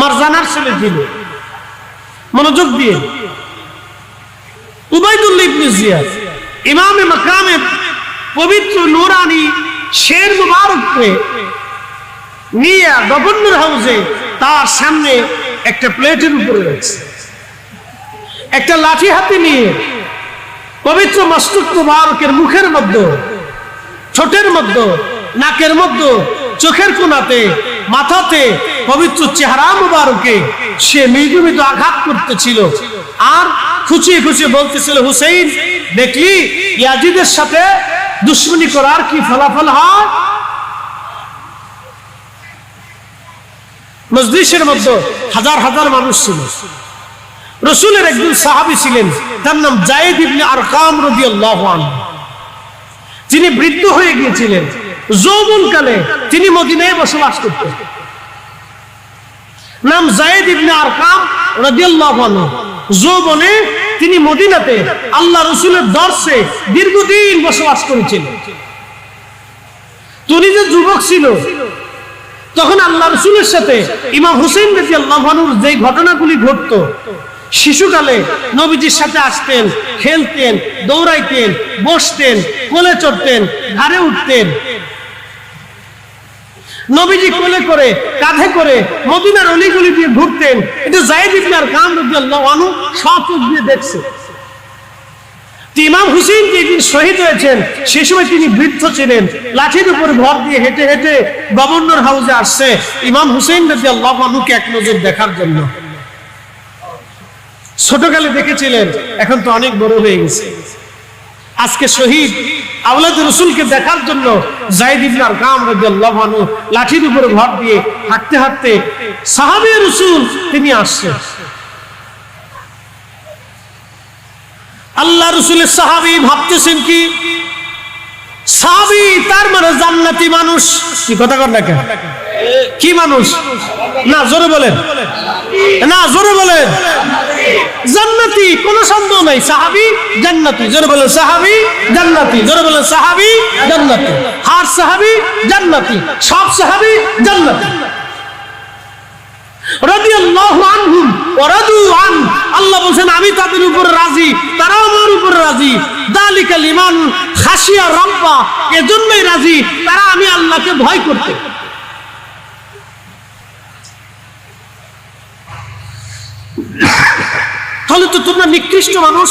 মারজানার ছেলে ছিল। মনোযোগ দিয়ে, উবাইদুল্লাহ ইবনে জিয়াদ ইমামে মাকামে পবিত্র নূরানি শের মুবারককে নিয়ে গভর্নর হাউসে তার সামনে একটা প্লেটের উপরে রয়েছে, একটা লাঠি হাতে নিয়ে পবিত্র মস্তক মুবারকের মুখের মধ্যে, ঠোঁটের মধ্যে, নাকের মধ্যে, চোখের কোণাতে, মাথাতে, পবিত্র চেহারা মুবারকে সে মৃদু মৃদু আঘাত করতেছিল আর খুঁচিয়ে খুঁচিয়ে বলতেছিল, হুসাইন দেখলি ইয়াজিদের সাথে দুশমনি করার কি ফলাফল হয়? মজলিসের মধ্যে হাজার হাজার মানুষ ছিল। রাসূলের একজন সাহাবী ছিলেন, তার নাম যায়েদ ইবনে আরকাম রাদিয়াল্লাহু আনহু। তিনি বৃদ্ধ হয়ে গিয়েছিলেন, যৌবনকালে তিনি মদিনায় বসবাস করতেন। নাম যায়েদ ইবনে আরকাম রাদিয়াল্লাহু আনহু। যৌবনে তিনি মদিনাতে আল্লাহ রাসূলের দরসে দীর্ঘদিন বসবাস করেছিলেন। তিনি যে যুবক ছিল, তখন আল্লাহ রাসূলের সাথে ইমাম হুসাইন রাদিয়াল্লাহু আনহুর যে ঘটনাগুলি ঘটতো, শিশুকালে নবীজির সাথে আসতেন, খেলতেন, দৌড়াইতেন, বসতেন, কোলে চড়তেন, ঘাড়ে উঠতেন। নবীজি কোলে করে, কাঁধে করে মদিনার অলিগলি দিয়ে ঘুরতেন। এটা যায়েদ ইবনে আরকাম রাদিয়াল্লাহু আনহু সচক্ষে দিয়ে দেখছে। ইমাম হুসাইন যেদিন শহীদ হয়েছেন, সে সময় তিনি বৃদ্ধ ছিলেন, লাঠির উপর ভর দিয়ে হেঁটে হেঁটে গভর্নর হাউসে আসছে ইমাম হুসাইন রাদিয়াল্লাহু আনহুকে এক নজর দেখার জন্য। ছোটকালে দেখেছিলেন, এখন তো অনেক বড় হয়ে গেছে। আজকে শহীদ আওলাদ রাসূলকে দেখার জন্য যায়েদ ইবনে আরকাম রাদিয়াল্লাহু আনহু লাঠির উপরে ভর দিয়ে হাঁটতে হাঁটতে সাহাবী রাসূল তিনি আসছেন। আল্লাহ রাসূলের সাহাবী ভাবতেছেন কি, সাহাবী তার মানে জান্নাতি মানুষ। কি কথা কর না কেন? কি মানুষ? না জোরে বলেন, না জোরে বলেন, জান্নাতি, কোনো সন্দেহ নাই। সাহাবী জান্নাতি, জোরে বলেন সাহাবী জান্নাতি, জোরে বলেন সাহাবী জান্নাতি। হার সাহাবী জান্নাতি, সব সাহাবী জান্নাতি রাদিয়াল্লাহু আনহুম ওয়া রাদু আন। আল্লাহ বলেন আমি তাদের উপর রাজি, তারাও আমার উপর রাজি। যালিকা লিমান খাশিয়া রাব্বা, এজন্যই রাজি তারা আমি আল্লাহকে ভয় করতে। তাহলে তো তোমরা নিকৃষ্ট মানুষ,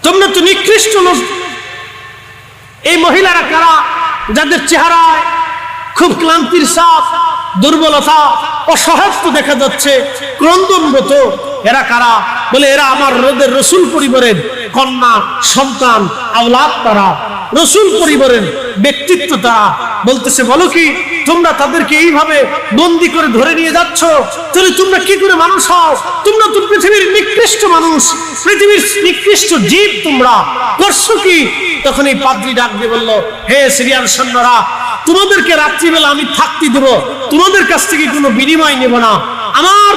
তোমরা তো নিকৃষ্ট লোক। এই মহিলারা কারা? যাদের চেহারায় খুব ক্লান্তির ছাপ, দুর্বলতা, অসহায়ত্ব দেখা যাচ্ছে, ক্রন্দনরত। এরা কারা? বলে এরা আমার রাসূল পরিবারের কন্যা, সন্তান, আওলাদ। তারা রাসূল পরিবারের ব্যক্তিত্ব। তারা বলতেছে, বলো কি তোমরা তাদেরকে এইভাবে বন্দী করে ধরে নিয়ে যাচ্ছ? তাহলে তোমরা কি করে মানুষ হও? তোমরা তো পৃথিবীর নিকৃষ্ট মানুষ, পৃথিবীর নিকৃষ্ট জীব, তোমরা করছো কি? তখন এই পাদ্রী ডাক দিয়ে বলল, হে সিরিয়ান সৈন্যরা, তোমাদেরকে রাত্রিবেলা আমি থাকতে দেব, তোমাদের কাছ থেকে কোনো বিনিময় নেব না। আমার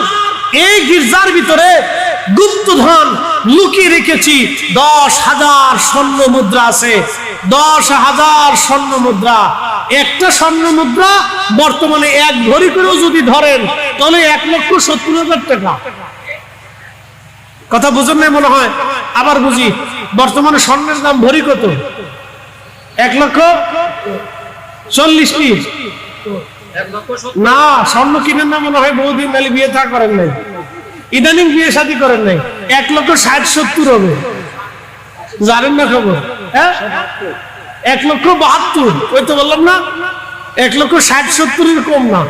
এই গির্জার ভিতরে গুপ্তধন লুকিয়ে রেখেছি, 10,000 স্বর্ণ মুদ্রা আছে। 10,000 স্বর্ণ মুদ্রা। একটা স্বর্ণ মুদ্রা বর্তমানে 1 ভরি করেও যদি ধরেন তাহলে 1,70,000 টাকা। কথা বুঝুন না মনে হয়? আবার বুঝি, বর্তমানে স্বর্ণের দাম ভরি কত? 1,40,000 না, স্বর্ণ কিনেন না মনে হয়, বহুদিন তাহলে বিয়ে থা করেন নাই, ইদানিং বিয়ে শাদী করেন নাই। 1,60,000-1,70,000 হবে, জানেন না খবর? হ্যাঁ, 1,72,000। ওই তো বললাম না, 1,60,000-1,70,000 কম না,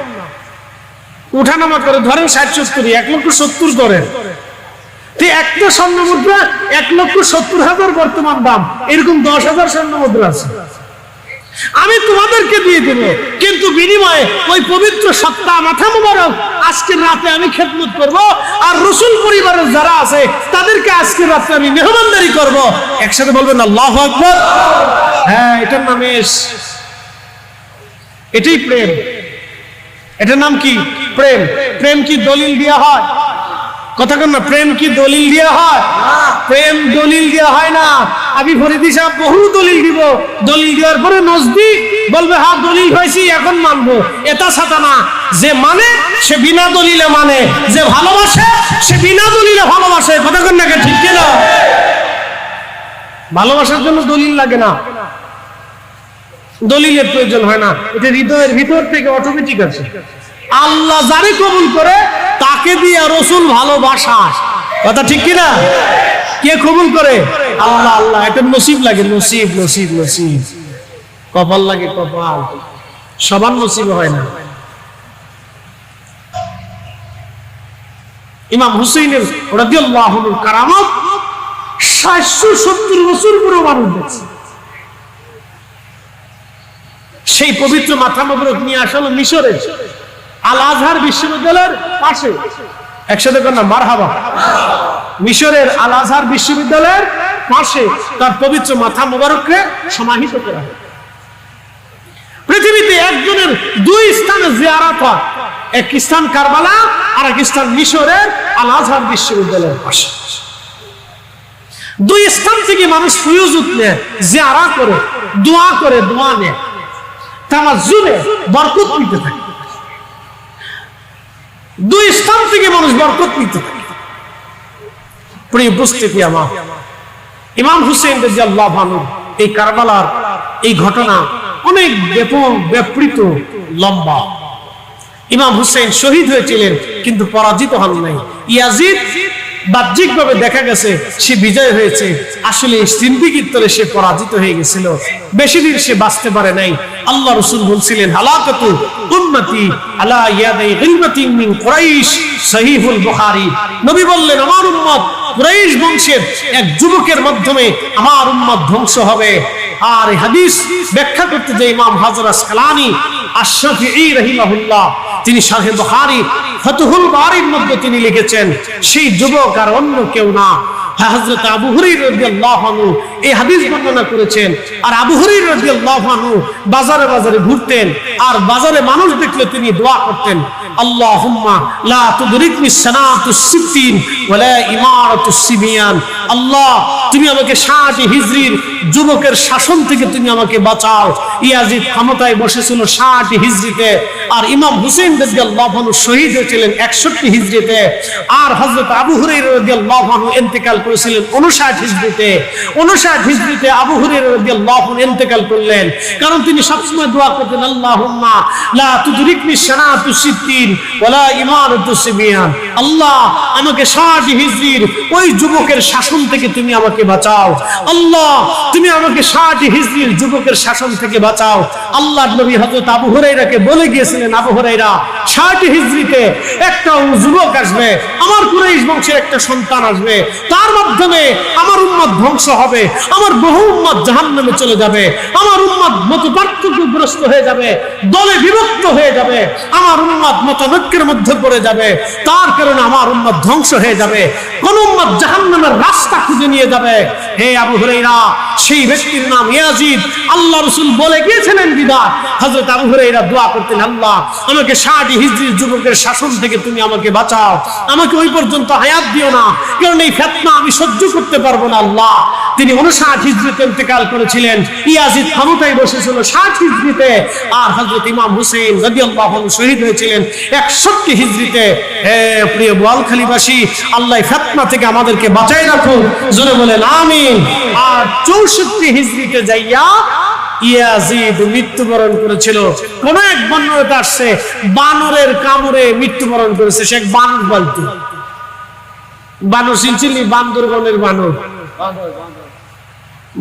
উঠানামা করে ধরেন 60-70, 1,70,000 করেন। একটা স্বর্ণ মুদ্রা 1,70,000 বর্তমান দাম। এরকম 10,000 স্বর্ণ মুদ্রা আছে, আমি তোমাদেরকে দিয়ে দেব, কিন্তু বিনিময়ে ওই পবিত্র সত্তা মাথা মুবারক আজকের রাতে আমি খেদমত করব, আর রাসূল পরিবারের যারা আছে তাদেরকে আজকের রাতে আমি মেহমানদারি করব। একসাথে বলবেন আল্লাহু আকবার। হ্যাঁ, এটার নাম এটাই প্রেম। এটার নাম কি? প্রেম। প্রেম কি দলিল দেওয়া হয়? কথা কেন না? প্রেম কি দলিল দেওয়া হয়? প্রেম দলিল দেওয়া হয় না। আমি ফরিদি সাহেব বহু দলিল দিব, দলিল দেওয়ার পরে নজদি বলবে হ্যাঁ দলিল হয়েছি এখন মানবো, এটা সাথে না। যে মানে সে বিনা দলিলে মানে, যে ভালোবাসে সে বিনা দলিলে ভালোবাসে। কথা কেন না? ঠিক কিনা? ভালোবাসার জন্য দলিল লাগে না, দলিলের প্রয়োজন হয় না, এটা হৃদয়ের ভিতর থেকে অটোমেটিক আছে। আল্লাহ যারে কবুল করে তাকে দিয়ে রাসূল ভালোবাসা। কথা ঠিক কিনা? কে কবুল করে? আল্লাহ। আল্লাহ। এটা নসিব লাগে, নসিব নসিব নসিব, কপাল লাগে, কপাল। সবার নসিব হয় না। ইমাম হুসাইনের রাদিয়াল্লাহু আনহুর কারামত 770 বছর পরে মানুষ দেখছে। সেই পবিত্র মাথা মোবারক নিয়ে আসলে মিশরে আল আজহার বিশ্ববিদ্যালয়ের পাশে, একসাথে কর না মারহাবা, মিশরের আল আজহার বিশ্ববিদ্যালয়ের পাশে তার পবিত্র মাথা মোবারককে সমাহিত করা হয়। পৃথিবীতে একজনের 2 স্থানে জিয়ারত হয়, এক স্থান কারবালা আর এক স্থান মিশরের আল আজহার বিশ্ববিদ্যালয়ের পাশে। 2 স্থান থেকে মানুষ ফিউজুত নেয়, জিয়ারত করে, দোয়া করে, দোয়া নেয়, তামাজ্জুলে বরকত নিতে থাকে। 2 স্থান থেকে মানুষ বরকত নিতে থাকে। প্রিয় উপস্থিতি আমার, ইমাম হুসেইন রাদিয়াল্লাহু আনহু এই কারবালার এই ঘটনা অনেক ব্যাপক, ব্যাপৃত, লম্বা। ইমাম হুসেইন শহীদ হয়েছিলেন কিন্তু পরাজিত হন নাই। ইয়াজিদ বাহ্যিকভাবে দেখা গেছে সে বিজয় হয়েছে, আসলে সিন্দিকির তরে সে পরাজিত হয়ে গেছিল। বেশি দিন সে বাঁচতে পারে নাই। আল্লাহ রাসূল বলছিলেন হালাকাতু উম্মতি আলা ইয়াদাই গিলবাতিন মিন কুরাইশ, সহিহুল বুখারী। নবী বললেন আমার উম্মত কুরাইশ বংশের এক যুবকের মাধ্যমে আমার উম্মত ধ্বংস হবে। আর এই হাদিস ব্যাখ্যা করতে যে ইমাম হাজর আসকালানী আশ-শাফিঈ রাহিমাহুল্লাহ, তিনি শারহে বুখারী ফাতহুল বারীর মধ্যে তিনি লিখেছেন সেই যুবক আর অন্য কেউ না, হযরত আবু হুরায়রা রাদিয়াল্লাহু আনহু এই হাদিস বর্ণনা করেছেন। আর আবু হুরায়রা রাদিয়াল্লাহু আনহু বাজারে বাজারে ঘুরতেন, আর বাজারে মানুষ দেখলে তিনি দোয়া করতেন, আল্লাহুম্মা লা তুদরিকনি সানাতুস সিত্তিন ওয়ালা ইমারাতুস সিবিয়ান। আল্লাহ, তুমি আমাকে 60 হিজরির যুবকের শাসন থেকে তুমি আমাকে বাঁচাও। ইয়াজিদ ক্ষমতায় বসেছিল 60 হিজরিতে, আর ইমাম হুসেইন রাদিয়াল্লাহু আনহু শহীদ হয়েছিলেন 61 হিজরিতে, আর হযরত আবু হুরায়রা রাদিয়াল্লাহু আনহু ইন্তেকাল করেছিলেন 59 হিজরিতে। 59 হিজরিতে আবু হুরায়রা রাদিয়াল্লাহু আনহু ইন্তেকাল করলেন, কারণ তিনি সবসময় দোয়া করতেন আল্লাহুম্মা লা তুদরিকনি সানাতুস সিত্তিন ওয়ালা ইমারাতুস সিবিয়ান। আল্লাহ, আমাকে 60 হিজরির ওই যুবকের শাসন থেকে তুমি আমাকে বাঁচাও। আল্লাহ, তুমি আমাকে 60 হিজরির যুবকের শাসন থেকে বাঁচাও। আল্লাহর নবী হযরত আবু হুরায়রাকে বলে গিয়েছিলেন, আবু হুরায়রা 60 হিজরিতে একটা যুবক আসবে, আমার কুরাইশ বংশের একটা সন্তান আসবে, তার মাধ্যমে আমার উম্মত ধ্বংস হবে, আমার বহু উম্মত জাহান্নামে চলে যাবে, আমার উম্মত মতপার্থক্যগ্রস্ত হয়ে যাবে, দলে বিভক্ত হয়ে যাবে, আমার উম্মত মতানৈক্যের মধ্যে পড়ে যাবে। তার কারণে কারণে আমার উম্মত ধ্বংস হয়ে যাবে, কোন উম্মত জাহান্নামের রাস্তা খুঁজে নিয়ে যাবে। হে আবু হুরায়রা, সেই ব্যক্তির নাম ইয়াজিদ। আল্লাহ রাসূল বলে গিয়েছিলেন বিদাত, হযরত আবু হুরায়রা দোয়া করতেন, আল্লাহ আমাকে 60 হিজরির যুবকের শাসন থেকে তুমি আমাকে বাঁচাও, আমাকে ওই পর্যন্ত হায়াত দিও না, কারণ এই ফিতনা আমি সহ্য করতে পারবো না আল্লাহ। তিনি 59 হিজরিতে ইন্তেকাল করেছিলেন। ইয়াজিদ ক্ষমতায় বসেছিল 60 হিজরিতে, আর হযরত ইমাম হুসাইন রাদিয়াল্লাহু আনহু শহীদ হয়েছিলেন 61 হিজরিতে। হে প্রিয় বোয়ালখালীবাসী, আল্লাহ ফিতনা থেকে আমাদেরকে বাঁচাই রাখুন, জোরে বলেন আমিন। আর 64 হিজরিতে যাইয়া ইয়াজিদ মৃত্যুবরণ করেছিল। কোন এক বর্ণনাতে আসছে বানরের কামড়ে মৃত্যুবরণ করেছে। সে এক বানর বলতো, বানর চিনছিলি? বান্দরবনের বানর,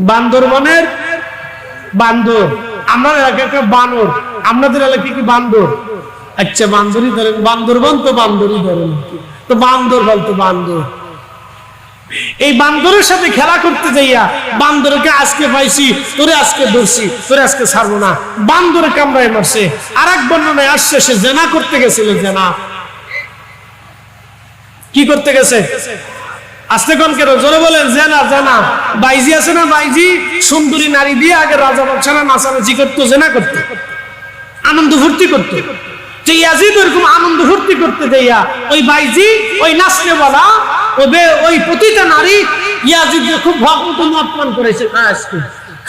বান্দরবনের বান্দর। আমরা এলাকায় বানর, আপনাদের এলাকায় কি বান্দর? আচ্ছা বান্দরই ধরেন, বান্দরবন তো বান্দরই ধরেন, তো বান্দর বলতো বান্দর। এই বান্দরের সাথে খেলা করতে যাইয়া বান্দরকে আজকে পাইছি, তোরে আজকে ধরছি, তোরে আজকে ছাড়বো না, বান্দরে কামড়ায় মারছে। আর এক বর্ণনায় আসছে সে জেনা করতে গেছিল। জেনা কি করতে গেছে? আস্তে কোন কেন, জোরে বলেন জেনা। জেনা বাইজি আছে না, বাইজি সুন্দরী নারী দিয়ে আগে রাজা বাদশারা নাচানাচি করতো, জেনা করতো, আনন্দ ফুর্তি করতো। যে ইয়াজিদ ওরকম আনন্দ ফুর্তি করতে যাইয়া ওই বাইজি, ওই নাচতে বলা, ওই প্রতিটা নারী ইয়াজিদ খুব ভক্ত মতপান করেছে,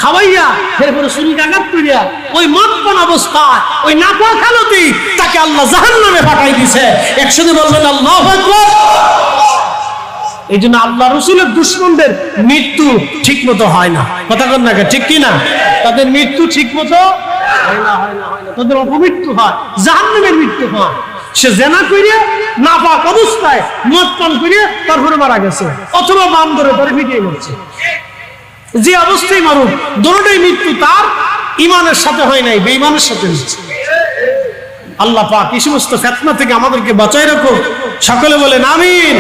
খাওয়াইয়া এরপরে শরীর আঘাত করিয়া ওই মতপান অবস্থায় ওই নাপাক হালতেই তাকে আল্লাহ জাহান্নামে পাঠাই দিছে। একসাথে বলবেন আল্লাহু আকবার। এই জন্য আল্লাহ রসুলের দুশমনদের মৃত্যু ঠিক মতো হয় না, কথা কন না, ঠিক কিনা? তাদের মৃত্যু ঠিক মতো হয় না, তাদের অপমৃত্যু হয়, জাহান্নামের মৃত্যু হয়। সে জেনা করিয়া নাপাক অবস্থায় মদ পান করিয়া তারপরে মারা গেছে, অথবা বাম ধরে ধরে পিটিয়ে মরছে। যে অবস্থায় মারুক, দুটোটাই মৃত্যু তার ইমানের সাথে হয় নাই, বেঈমানের সাথে হয়েছে। আল্লাহ পাক এই সমস্ত ফিতনা থেকে আমাদেরকে বাঁচায় রাখো, সকলে বলেন আমিন।